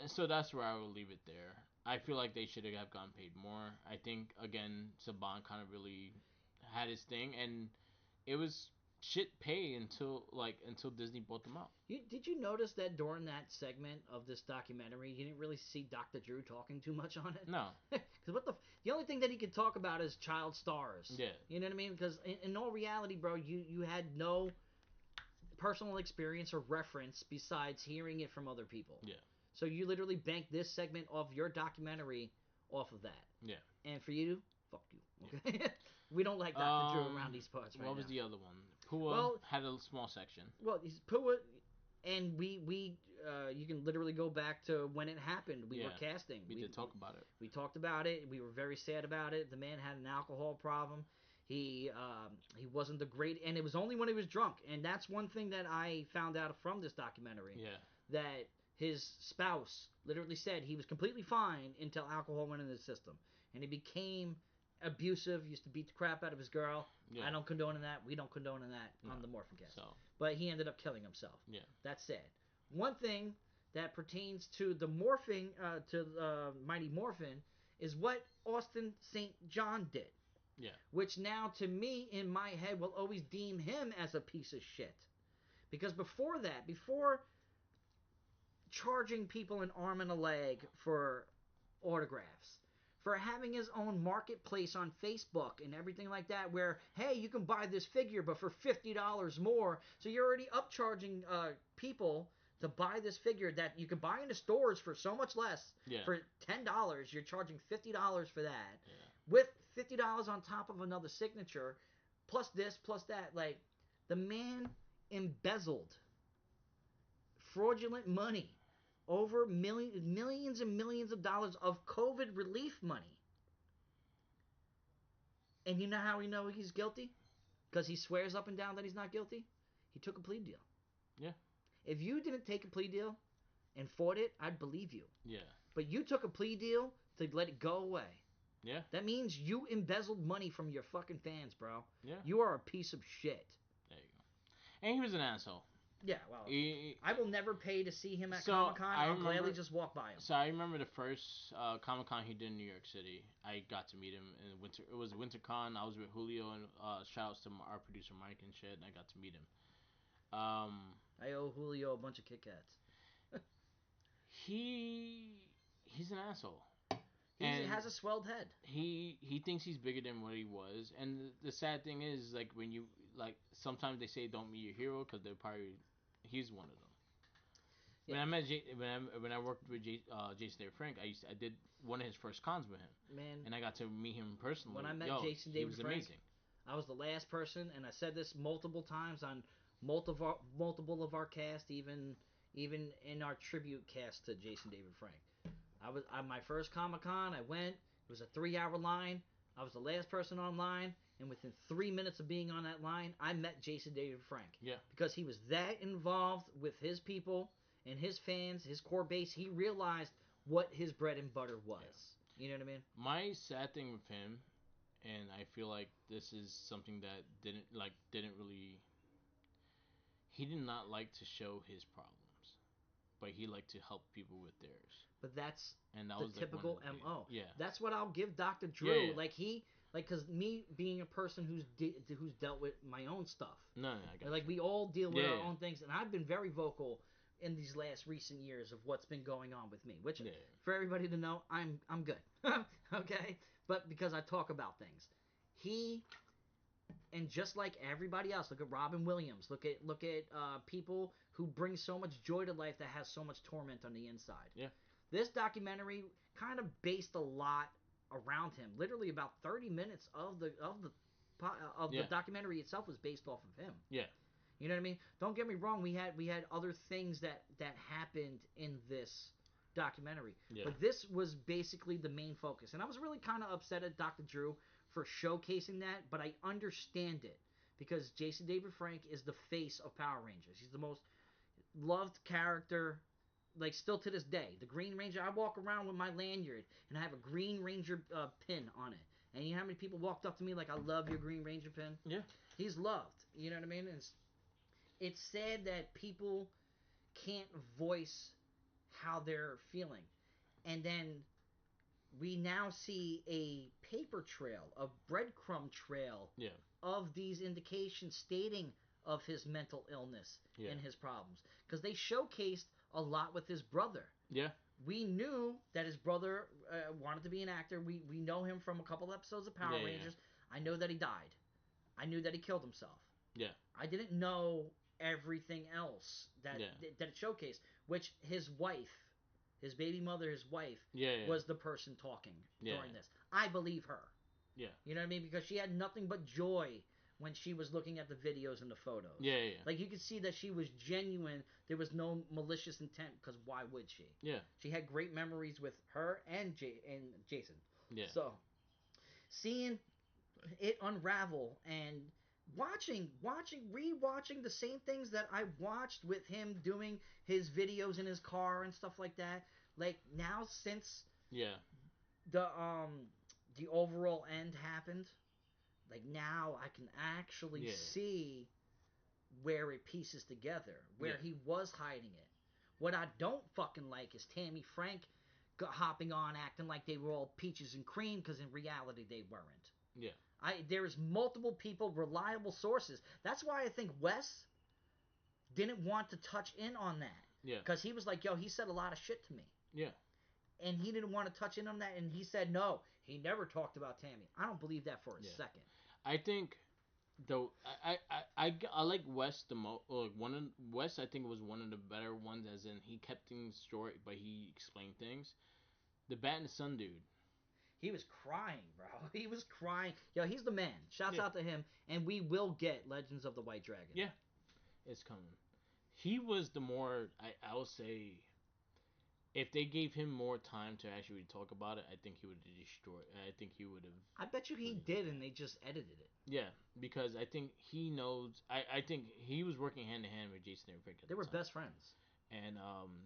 And so that's where I will leave it there. I feel like they should have gotten paid more. I think again, Saban kind of really had his thing, and it was shit pay until Disney bought them out. Did you notice that during that segment of this documentary, you didn't really see Dr. Drew talking too much on it? No, because the only thing that he could talk about is child stars. Yeah, you know what I mean? Because in all reality, bro, you had no personal experience or reference besides hearing it from other people. Yeah. So you literally banked this segment of your documentary off of that. Yeah. And for you, fuck you. Okay. Yeah. We don't like Dr. Drew around these parts right now. What was the other one? Pua had a small section. Well, Pua, and we you can literally go back to when it happened. We were casting. We did talk about it. We talked about it. We were very sad about it. The man had an alcohol problem. He wasn't the great, and it was only when he was drunk. And that's one thing that I found out from this documentary. Yeah. That his spouse literally said he was completely fine until alcohol went into the system, and he became abusive. Used to beat the crap out of his girl. Yeah. I don't condone in that. We don't condone in that on the MorphinCast. So. But he ended up killing himself. Yeah. That's sad. One thing that pertains to the morphing, to Mighty Morphin, is what Austin St. John did. Yeah. Which now, to me, in my head, will always deem him as a piece of shit. Because before that, before charging people an arm and a leg for autographs, for having his own marketplace on Facebook and everything like that, where, hey, you can buy this figure, but for $50 more. So you're already upcharging people to buy this figure that you can buy in the stores for so much less. Yeah. For $10, you're charging $50 for that. Yeah. With $50 on top of another signature, plus this, plus that. Like, the man embezzled fraudulent money. Over millions and millions of dollars of COVID relief money. And you know how we know he's guilty? Because he swears up and down that he's not guilty? He took a plea deal. Yeah. If you didn't take a plea deal and fought it, I'd believe you. Yeah. But you took a plea deal to let it go away. Yeah. That means you embezzled money from your fucking fans, bro. Yeah. You are a piece of shit. There you go. And he was an asshole. Yeah, well, I will never pay to see him at Comic-Con. I'll gladly just walk by him. So I remember the first Comic-Con he did in New York City. I got to meet him in winter. It was WinterCon. I was with Julio and shout-outs to our producer Mike and shit, and I got to meet him. I owe Julio a bunch of Kit Kats. He's an asshole. He has a swelled head. He thinks he's bigger than what he was, and the sad thing is, like, when you sometimes they say don't meet your hero because they're probably he's one of them. Yeah. When I worked with Jason David Frank, I did one of his first cons with him. Man, and I got to meet him personally. When I met Jason David Frank, amazing. I was the last person, and I said this multiple times on multiple of our cast, even in our tribute cast to Jason David Frank. I was on my first Comic-Con. I went. It was a 3-hour line. I was the last person online, and within 3 minutes of being on that line, I met Jason David Frank. Yeah. Because he was that involved with his people and his fans, his core base. He realized what his bread and butter was. Yeah. You know what I mean? My sad thing with him, and I feel like this is something that didn't really. He did not like to show his problems, but he liked to help people with theirs. But that's that the was typical MO. Yeah. That's what I'll give Dr. Drew. Yeah. Because me being a person who's dealt with my own stuff. No, I got we all deal with our own things, and I've been very vocal in these last recent years of what's been going on with me. Which, for everybody to know, I'm good. Okay, but because I talk about things, and just like everybody else, look at Robin Williams. Look at people who bring so much joy to life that has so much torment on the inside. Yeah. This documentary kind of based a lot around him. Literally about 30 minutes of the documentary itself was based off of him. Yeah. You know what I mean? Don't get me wrong. We had other things that happened in this documentary. Yeah. But this was basically the main focus. And I was really kind of upset at Dr. Drew for showcasing that, but I understand it because Jason David Frank is the face of Power Rangers. He's the most loved character, like, still to this day. The Green Ranger, I walk around with my lanyard and I have a Green Ranger pin on it. And you know how many people walked up to me like, I love your Green Ranger pin? Yeah. He's loved. You know what I mean? It's sad that people can't voice how they're feeling. And then we now see a paper trail, a breadcrumb trail of these indications stating of his mental illness and his problems, because they showcased a lot with his brother. Yeah. We knew that his brother wanted to be an actor. We know him from a couple of episodes of Power Rangers. I know that he died. I knew that he killed himself. Yeah. I didn't know everything else that that it showcased, which his wife, his baby mother, his wife, was the person talking during this. I believe her. Yeah. You know what I mean? Because she had nothing but joy when she was looking at the videos and the photos. Yeah. Like, you could see that she was genuine. There was no malicious intent, because why would she? Yeah. She had great memories with her and Jason. Yeah. So, seeing it unravel and rewatching the same things that I watched with him doing his videos in his car and stuff like that. Like, now, since the overall end happened, like, now I can actually see where it pieces together, where he was hiding it. What I don't fucking like is Tammy Frank hopping on, acting like they were all peaches and cream, because in reality they weren't. Yeah. There's multiple people, reliable sources. That's why I think Wes didn't want to touch in on that. Yeah. Because he was like, yo, he said a lot of shit to me. Yeah. And he didn't want to touch in on that, and he said no. He never talked about Tammy. I don't believe that for a second. I think, though, I like Wes the most. Like, Wes, I think, was one of the better ones, as in he kept things short, but he explained things. The Bat and the Sun dude. He was crying, bro. He was crying. Yo, he's the man. Shouts out to him. And we will get Legends of the White Dragon. Yeah. It's coming. He was the more, I will say, if they gave him more time to actually talk about it, I think he would have destroyed. I think he would have. I bet you he did, and they just edited it. Yeah, because I think he knows. I think he was working hand in hand with Jason and Rick. They were best friends. And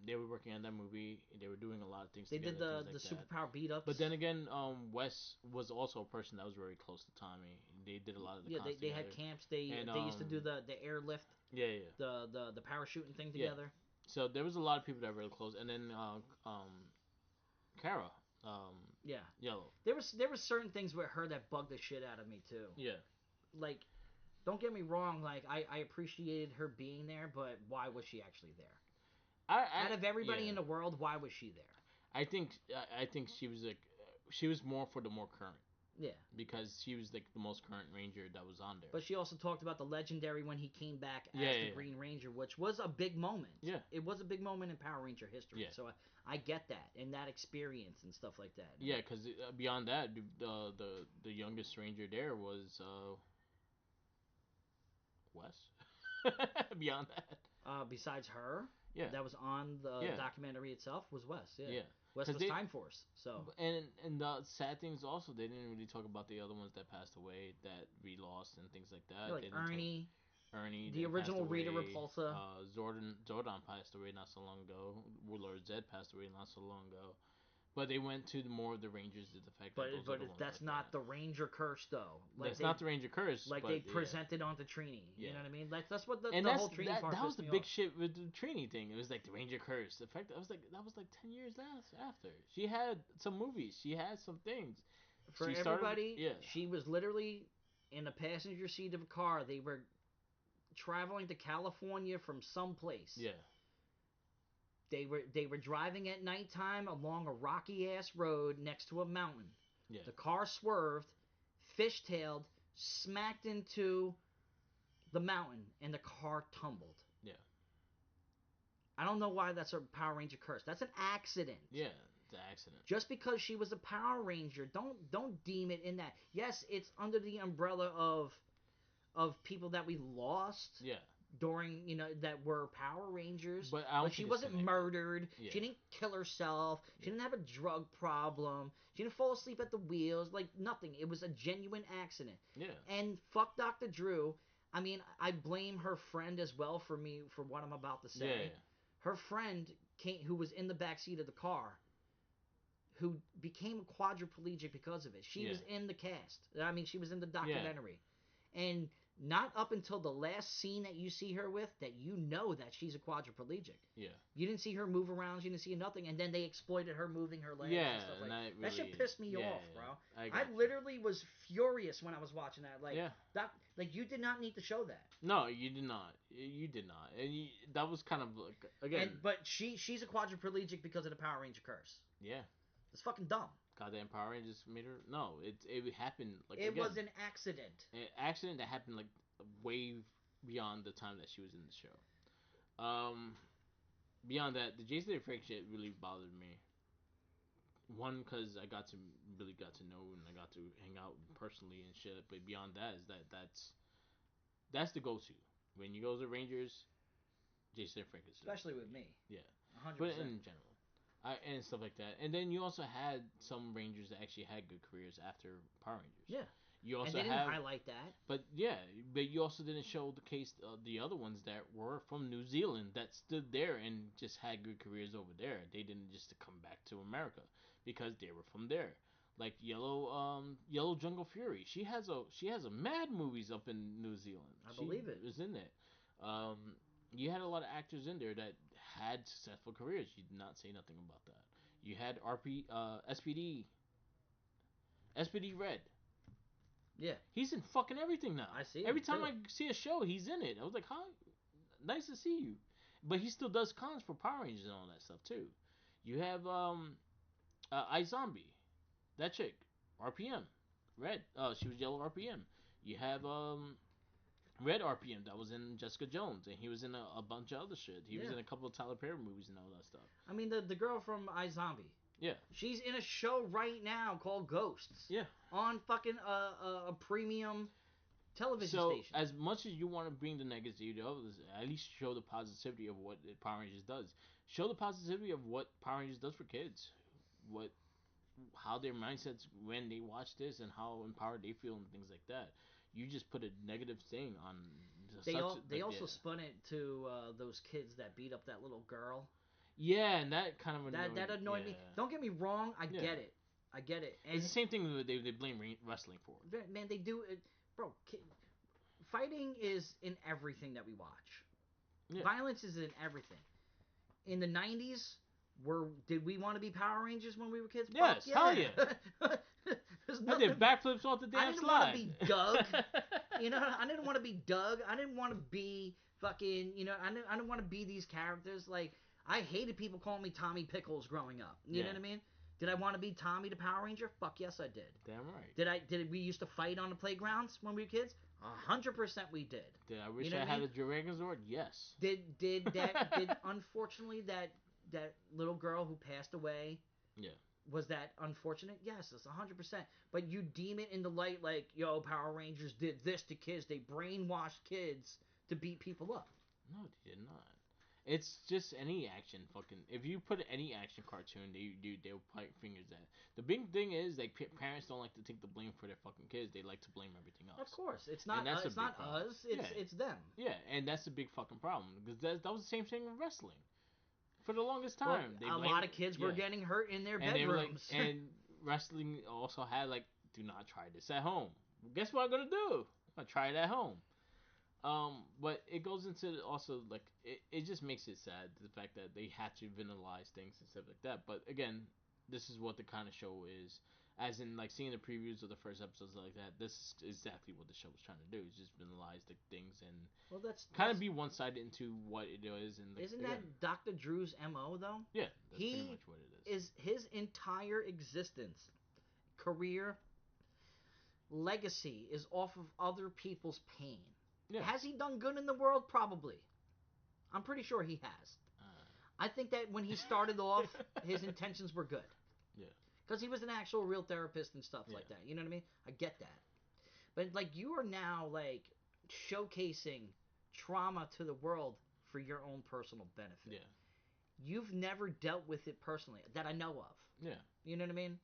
they were working on that movie. They were doing a lot of things They together. did the superpower beat-ups. But then again, Wes was also a person that was very close to Tommy. They did a lot of the they had camps. They used to do the airlift. Yeah. The parachuting thing together. So there was a lot of people that were really close. And then Kara. Yellow. There was certain things with her that bugged the shit out of me too. Yeah. Like, don't get me wrong. Like, I appreciated her being there, but why was she actually there? Out of everybody in the world, why was she there? I think she was like, she was more for the more current. Yeah. Because she was like the most current Ranger that was on there. But she also talked about the Legendary when he came back as the Green Ranger, which was a big moment. Yeah. It was a big moment in Power Ranger history. Yeah. So I get that, and that experience and stuff like that. Yeah, because beyond that, the youngest Ranger there was Wes. Beyond that. Besides her. Yeah. That was on the documentary itself was Wes. Yeah. Wes was Time Force. So. And the sad thing is also they didn't really talk about the other ones that passed away that we lost and things like that. Like Ernie. Ernie. The original Rita Repulsa. Zordon passed away not so long ago. Warlord Zed passed away not so long ago. But they went to more of the Rangers did the fact but that that's not the Ranger curse though. Like that's not the Ranger curse. Like they presented onto Trini. You know what I mean? That's what the whole Trini part. That was the big shit with the Trini thing. It was like the Ranger curse. The fact that was like 10 years after. She had some movies. She had some things. For everybody, she was literally in the passenger seat of a car. They were traveling to California from someplace. Yeah. They were driving at nighttime along a rocky ass road next to a mountain. Yeah. The car swerved, fishtailed, smacked into the mountain, and the car tumbled. Yeah. I don't know why that's a Power Ranger curse. That's an accident. Yeah, it's an accident. Just because she was a Power Ranger, don't deem it in that. Yes, it's under the umbrella of people that we lost. Yeah. During, that were Power Rangers. But she wasn't murdered. Yeah. She didn't kill herself. She didn't have a drug problem. She didn't fall asleep at the wheels. Like, nothing. It was a genuine accident. Yeah. And fuck Dr. Drew. I mean, I blame her friend as well for what I'm about to say. Yeah. Her friend, who was in the backseat of the car, who became a quadriplegic because of it. She was in the cast. I mean, she was in the documentary. Yeah. And not up until the last scene that you see her with that you know that she's a quadriplegic. Yeah. You didn't see her move around. You didn't see nothing, and then they exploited her moving her legs and stuff like that. That shit pissed me off, bro. I literally was furious when I was watching that. Like, you did not need to show that. No, you did not. You did not. And that was kind of like, again. But she's a quadriplegic because of the Power Ranger curse. Yeah. It's fucking dumb. Goddamn Power Rangers made her. No, it happened like. It was an accident. An accident that happened like way beyond the time that she was in the show. Beyond that, the Jason Frank shit really bothered me. One, because I really got to know and I got to hang out personally and shit. But beyond that, is that's the go-to when you go to Rangers. Jason Frank is especially with me. Yeah, 100%. But in general. And stuff like that. And then you also had some Rangers that actually had good careers after Power Rangers. Yeah. You also and they didn't highlight that. But you also didn't show the case of the other ones that were from New Zealand that stood there and just had good careers over there. They didn't just come back to America because they were from there. Like Yellow Jungle Fury. She has a mad movies up in New Zealand. I believe it. She was in there. You had a lot of actors in there that had successful careers. You did not say nothing about that. You had SPD Red. Yeah. He's in fucking everything now. I see. Every time I see a show, he's in it. I was like, huh? Nice to see you. But he still does cons for Power Rangers and all that stuff too. You have iZombie. That chick. RPM. Red. She was yellow RPM. You have Red RPM that was in Jessica Jones, and he was in a bunch of other shit. He was in a couple of Tyler Perry movies and all that stuff. I mean, the girl from iZombie. Yeah. She's in a show right now called Ghosts. Yeah. On fucking a premium television station. So, as much as you want to bring the negativity of this, at least show the positivity of what Power Rangers does. Show the positivity of what Power Rangers does for kids. How their mindsets when they watch this and how empowered they feel and things like that. You just put a negative thing on. They also spun it to those kids that beat up that little girl. Yeah, and that kind of annoyed that annoyed me. Don't get me wrong, I get it. And it's the same thing they blame wrestling for. Man, they do it, bro. Fighting is in everything that we watch. Yeah. Violence is in everything. In the 90s, did we want to be Power Rangers when we were kids? Yes, hell yeah. I did backflips off the damn slide. I didn't want to be Doug. I didn't want to be Doug. I didn't want to be fucking, I didn't want to be these characters. Like, I hated people calling me Tommy Pickles growing up. You know what I mean? Did I want to be Tommy the Power Ranger? Fuck yes, I did. Damn right. Did we used to fight on the playgrounds when we were kids? 100% we did. Did I wish I had a Dragonzord? Yes. Did unfortunately that little girl who passed away? Yeah. Was that unfortunate? Yes, it's 100%. But you deem it in the light like, yo, Power Rangers did this to kids. They brainwashed kids to beat people up. No, they did not. It's just any action fucking. If you put any action cartoon, they'll point fingers at. The big thing is like parents don't like to take the blame for their fucking kids. They like to blame everything else. Of course, it's not us. It's them. Yeah, and that's a big fucking problem because that was the same thing with wrestling. For the longest time, a lot of kids were getting hurt in their bedrooms. And wrestling also had like, do not try this at home. Well, guess what I'm gonna do? I'm gonna try it at home. But it goes into also like it just makes it sad the fact that they had to villainize things and stuff like that. But again, this is what the kind of show is. As in, like, seeing the previews of the first episodes like that, this is exactly what the show was trying to do. Is just villainize the things and kind of be one-sided into what it is. And isn't that Dr. Drew's MO, though? Yeah, that's pretty much what it is. His entire existence, career, legacy is off of other people's pain. Yeah. Has he done good in the world? Probably. I'm pretty sure he has. I think that when he started off, his intentions were good. Yeah. Because he was an actual real therapist and stuff like that. You know what I mean? I get that. But, like, you are now, like, showcasing trauma to the world for your own personal benefit. Yeah. You've never dealt with it personally that I know of. Yeah. You know what I mean?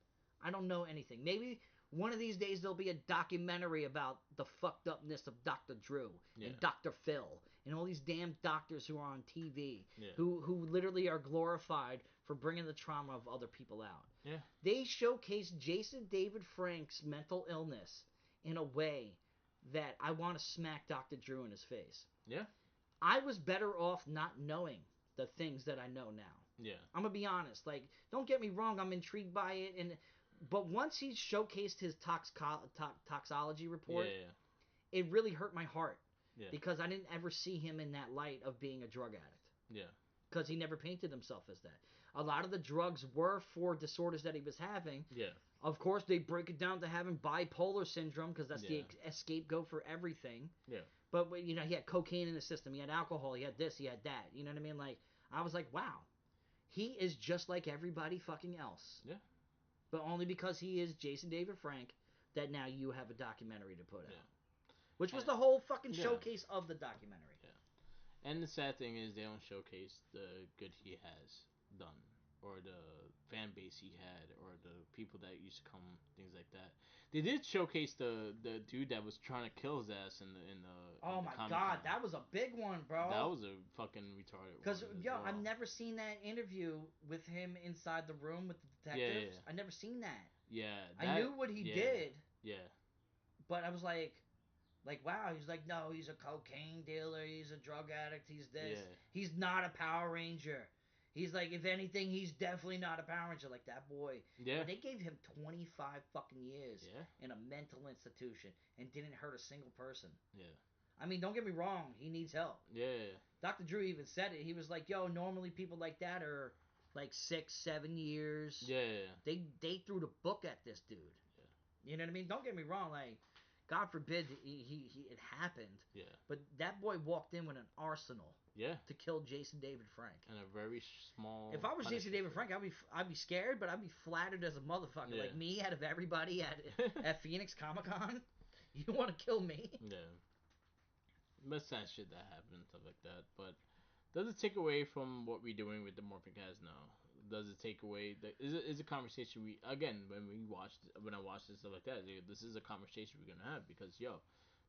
I don't know anything. Maybe one of these days there'll be a documentary about the fucked upness of Dr. Drew and Dr. Phil and all these damn doctors who are on TV who literally are glorified for bringing the trauma of other people out. Yeah. They showcase Jason David Frank's mental illness in a way that I want to smack Dr. Drew in his face. Yeah. I was better off not knowing the things that I know now. Yeah. I'm gonna be honest. Like, don't get me wrong. I'm intrigued by it, but once he showcased his toxology report, it really hurt my heart. Yeah. Because I didn't ever see him in that light of being a drug addict. Yeah. Because he never painted himself as that. A lot of the drugs were for disorders that he was having. Yeah. Of course, they break it down to having bipolar syndrome because that's the scapegoat for everything. Yeah. But, he had cocaine in the system. He had alcohol. He had this. He had that. You know what I mean? Like, I was like, wow. He is just like everybody fucking else. Yeah. But only because he is Jason David Frank that now you have a documentary to put out. Which was the whole fucking showcase of the documentary. Yeah. And the sad thing is they don't showcase the good he has done, or the fan base he had, or the people that used to come, things like that. They did showcase the dude that was trying to kill his ass in the Oh my god, that was a big one, bro. That was a fucking retarded one. Because I've never seen that interview with him inside the room with the detectives. I never seen that. Yeah. I knew what he did. Yeah. But I was like, wow. He's like, no, he's a cocaine dealer. He's a drug addict. He's this. Yeah. He's not a Power Ranger. He's like, if anything, he's definitely not a Power Ranger. Like, that boy. Yeah. But they gave him 25 fucking years in a mental institution and didn't hurt a single person. Yeah. I mean, don't get me wrong. He needs help. Yeah. Dr. Drew even said it. He was like, yo, normally people like that are like 6-7 years. Yeah. They threw the book at this dude. Yeah. You know what I mean? Don't get me wrong. Like, God forbid it happened. Yeah. But that boy walked in with an arsenal. Yeah. To kill Jason David Frank. And a very small. If I was Jason David Frank, I'd be scared, but I'd be flattered as a motherfucker. Yeah. Like me, out of everybody at Phoenix Comic-Con, you want to kill me? Yeah. But sad shit that happened, stuff like that. But does it take away from what we're doing with the MorphinCast now? Does it take away? Is a conversation when I watched this stuff like that? This is a conversation we're gonna have because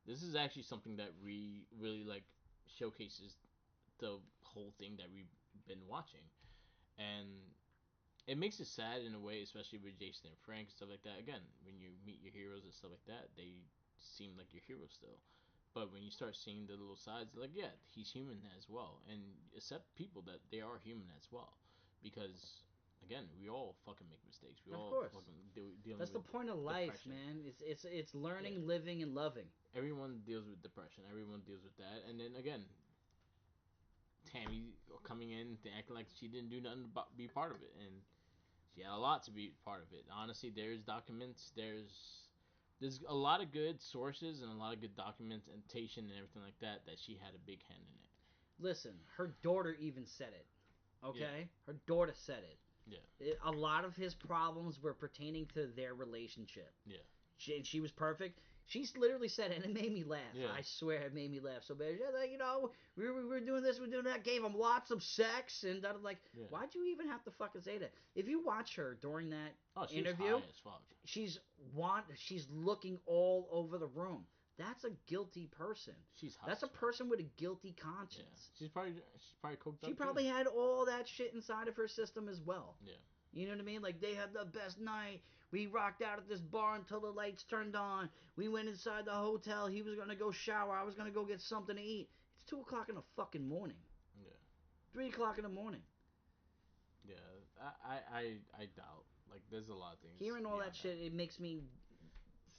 this is actually something that we really like showcases the whole thing that we've been watching, and it makes it sad in a way, especially with Jason and Frank and stuff like that. Again, when you meet your heroes and stuff like that, they seem like your heroes still. But when you start seeing the little sides, like, yeah, he's human as well. And accept people that they are human as well. Because, again, we all fucking make mistakes. We all fucking dealing That's with the point of life, man. It's learning, living, and loving. Everyone deals with depression. Everyone deals with that. And then, again, Tammy coming in acting like she didn't do nothing but be part of it. And she had a lot to be part of it. Honestly, there's documents, there's a lot of good sources and a lot of good documentation and everything like that she had a big hand in it. Listen, her daughter even said it. Okay? Yeah. Her daughter said it. Yeah. A lot of his problems were pertaining to their relationship. Yeah. She was perfect. She literally said it, and it made me laugh. Yeah. I swear it made me laugh so bad. She's like, we were doing this, we're doing that, gave him lots of sex, and I'm like, why'd you even have to fucking say that? If you watch her during that interview, she's looking all over the room. That's a guilty person. She's hot. That's a person with a guilty conscience. Yeah. She's probably coked up. She probably had all that shit inside of her system as well. Yeah. You know what I mean? Like, they had the best night. We rocked out at this bar until the lights turned on. We went inside the hotel. He was going to go shower. I was going to go get something to eat. It's 2 o'clock in the fucking morning. Yeah. 3 o'clock in the morning. Yeah. I doubt. Like, there's a lot of things. Hearing all that shit, it makes me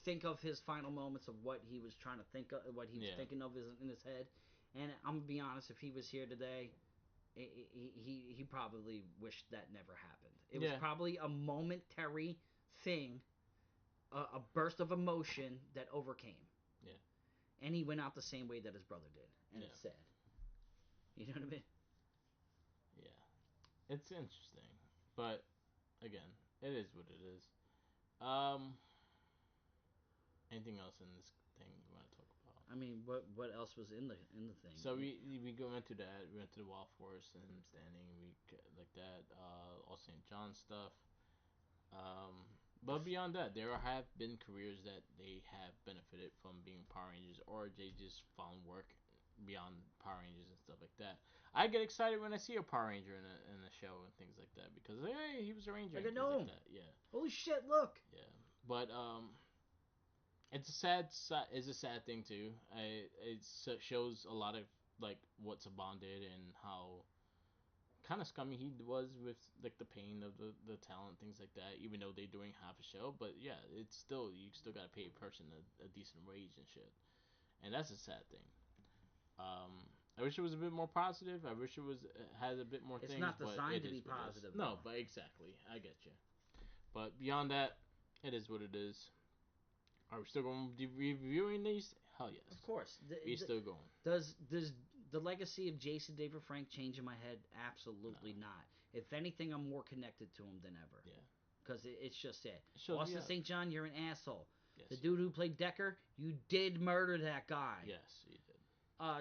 think of his final moments of what he was trying to think of, what he was thinking of in his head. And I'm going to be honest, if he was here today, he probably wished that never happened. It was probably a momentary thing, a burst of emotion that overcame. Yeah. And he went out the same way that his brother did. And it's sad. You know what I mean? Yeah. It's interesting. But, again, it is what it is. Anything else in this thing you want to talk about? I mean, what else was in the thing? So we went to that. We went to the Wild Forest and standing. We like that. All St. John stuff. But beyond that, there have been careers that they have benefited from being Power Rangers, or they just found work beyond Power Rangers and stuff like that. I get excited when I see a Power Ranger in a show and things like that because hey, he was a ranger. Like I know him. Like that. Yeah. Holy shit! Look. Yeah, but it's a sad thing too. It shows a lot of like what Saban did and how kind of scummy he was with like the pain of the talent, things like that. Even though they're doing half a show, but yeah, it's still you still gotta pay a person a decent wage and shit, and that's a sad thing. I wish it was a bit more positive. I wish it was had a bit more It's things. not But designed it to is be what it is. positive. No, but exactly, I get you. But beyond that, it is what it is. Are we still going to be reviewing these? Hell yes. Of course. We're still going. Does the legacy of Jason David Frank change in my head? Absolutely not. If anything, I'm more connected to him than ever. Yeah. Because it's just it. Shows Austin St. John, you're an asshole. Yes, the dude who played Decker, you did murder that guy. Yes, you did.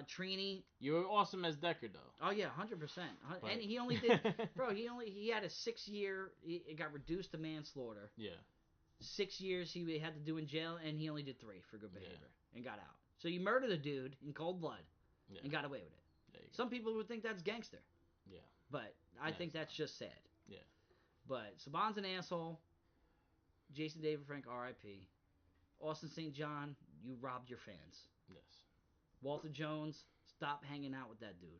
Trini. You were awesome as Decker, though. Oh yeah, 100%. And he only did, bro. He had a 6-year. It got reduced to manslaughter. Yeah. 6 years he had to do in jail, and he only did 3 for good behavior and got out. So you murdered a dude in cold blood and got away with it. Some people would think that's gangster. Yeah. But I think that's just sad. Yeah. But Saban's an asshole. Jason David Frank, R.I.P. Austin St. John, you robbed your fans. Yes. Walter Jones, stop hanging out with that dude.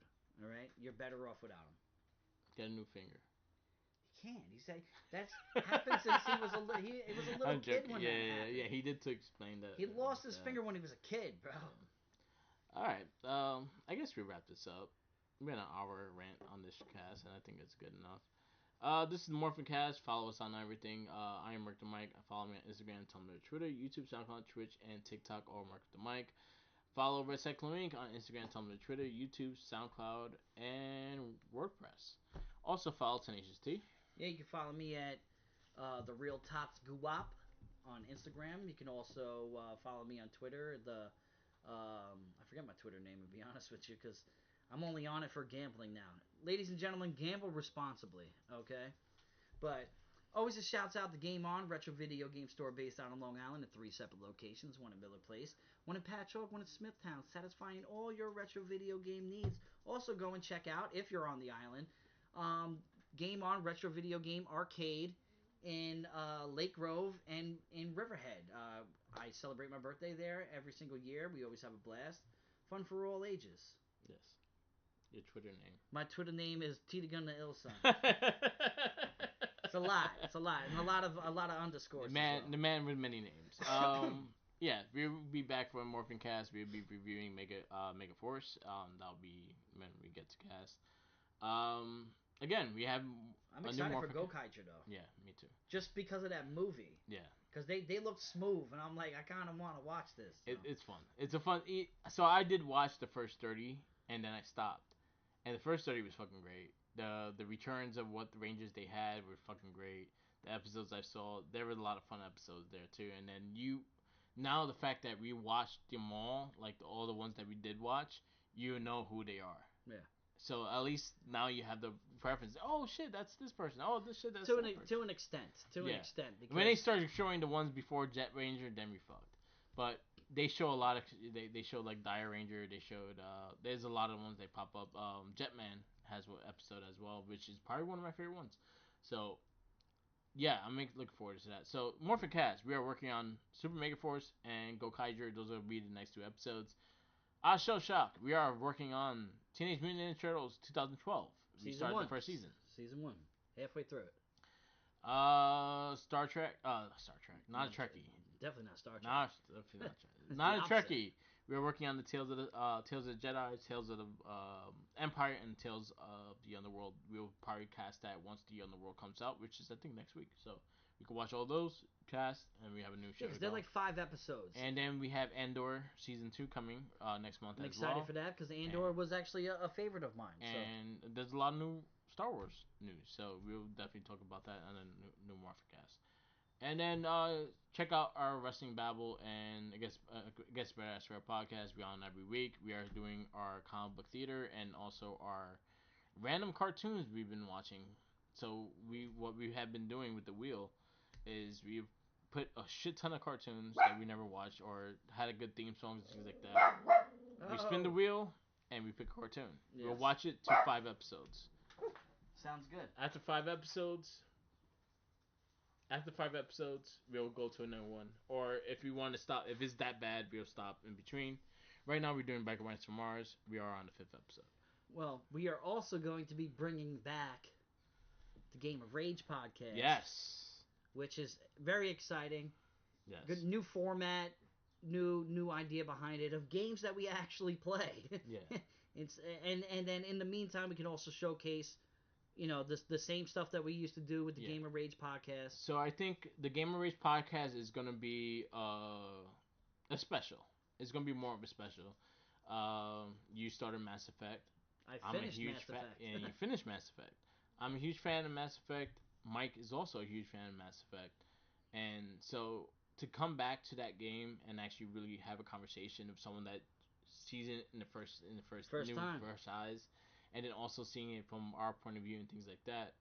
All right? You're better off without him. Get a new finger. He can't. He said that's happened since he was a little kid when that happened. Yeah, he did to explain that. He lost his finger when he was a kid, bro. Yeah. All right. I guess we wrap this up. We had an hour rant on this cast, and I think it's good enough. This is MorphinCast. Follow us on everything. I am Mark the Mike. Follow me on Instagram, Tumblr, Twitter, YouTube, SoundCloud, Twitch, and TikTok, all Mark the Mike. Follow Recycling Inc. on Instagram, Tumblr, Twitter, YouTube, SoundCloud, and WordPress. Also follow Tenacious T. Yeah, you can follow me at the Real Tots Guwap on Instagram. You can also follow me on Twitter. I forget my Twitter name, to be honest with you, because I'm only on it for gambling now. Ladies and gentlemen, gamble responsibly, okay? But always a shouts out to Game On, retro video game store based out on Long Island at 3 separate locations, one in Miller Place, one in Patchogue, one in Smithtown, satisfying all your retro video game needs. Also go and check out, if you're on the island, Game On Retro Video Game Arcade in Lake Grove and in Riverhead. I celebrate my birthday there every single year. We always have a blast. Fun for all ages. Yes. Your Twitter name. My Twitter name is Tita Gun the Ilson. It's a lot. It's a lot, and a lot of underscores. The man with many names. Yeah, we'll be back for a MorphinCast. We'll be reviewing Mega Force. That'll be when we get to cast. Again, we have. I'm excited for Gokaiger though. Yeah, me too. Just because of that movie. Yeah. Because they look smooth, and I'm like, I kind of want to watch this. So. It's fun. It's a fun. So I did watch the first 30, and then I stopped. And the first 30 was fucking great. The returns of what the Rangers they had were fucking great. The episodes I saw, there were a lot of fun episodes there too. And then now the fact that we watched them all, like all the ones that we did watch, you know who they are. Yeah. So at least now you have the preference. Oh shit, that's this person. Oh, this shit, that's to that an person. To an extent. To an extent. Because when they started showing the ones before Jet Ranger, then we fucked. But they show a lot of they show like Dire Ranger. They showed there's a lot of ones they pop up. Jetman has one episode as well, which is probably one of my favorite ones. So yeah, I'm looking forward to that. So MorphinCast, we are working on Super Mega Force and Gokaiger. Those will be the next 2 episodes. Shell Shock, we are working on Teenage Mutant Ninja Turtles 2012. We started the first season. Season 1, halfway through it. Star Trek, not a Trekkie. Definitely not Star Trek. Definitely not a Trekkie. We are working on the Tales of the Jedi, Tales of the Empire, and Tales of the Underworld. We'll probably cast that once the Underworld comes out, which is I think next week. So we can watch all those cast, and we have a new show. Because they're like 5 episodes. And then we have Andor season 2 coming next month. I'm excited for that because Andor was actually a favorite of mine. And there's a lot of new Star Wars news, so we'll definitely talk about that on a new MorphinCast. And then check out our Wrestling Babble and I guess Badass Rare Podcast. We're on every week. We are doing our comic book theater and also our random cartoons we've been watching. So what we have been doing with the wheel is we've put a shit ton of cartoons that we never watched or had a good theme songs and things like that. We spin the wheel and we pick a cartoon. Yes. We'll watch it to 5 episodes. Sounds good. After 5 episodes, After 5 episodes, we'll go to another one. Or if we want to stop, if it's that bad, we'll stop in between. Right now, we're doing Back Rights from Mars. We are on the 5th episode. Well, we are also going to be bringing back the Game of Rage podcast. Yes. Which is very exciting. Yes. Good new format, new idea behind it of games that we actually play. Yeah. It's and then in the meantime we can also showcase, the same stuff that we used to do with the Game of Rage podcast. So I think the Game of Rage podcast is gonna be a special. It's gonna be more of a special. You started Mass Effect. I'm a huge fan. And you finished Mass Effect. I'm a huge fan of Mass Effect. Mike is also a huge fan of Mass Effect. And so to come back to that game and actually really have a conversation of someone that sees it in the first time. first eyes, and then also seeing it from our point of view and things like that,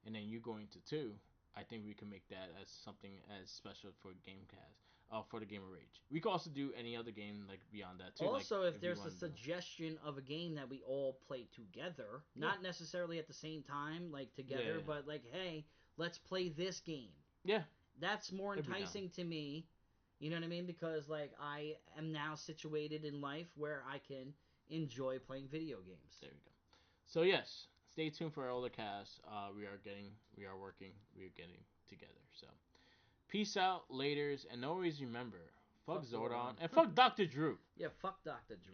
and then you going to two, I think we can make that as something as special for Gamecast, for the Game of Rage. We could also do any other game like beyond that too. Also, like, if there's a suggestion of a game that we all play together, not necessarily at the same time, like together, but like, hey, let's play this game. Yeah. That's more enticing to me. You know what I mean? Because like I am now situated in life where I can enjoy playing video games. There we go. So yes, stay tuned for our other cast. We are working, we are getting together. So peace out, laters, and always remember, fuck Zordon and fuck Dr. Drew. Yeah, fuck Dr. Drew.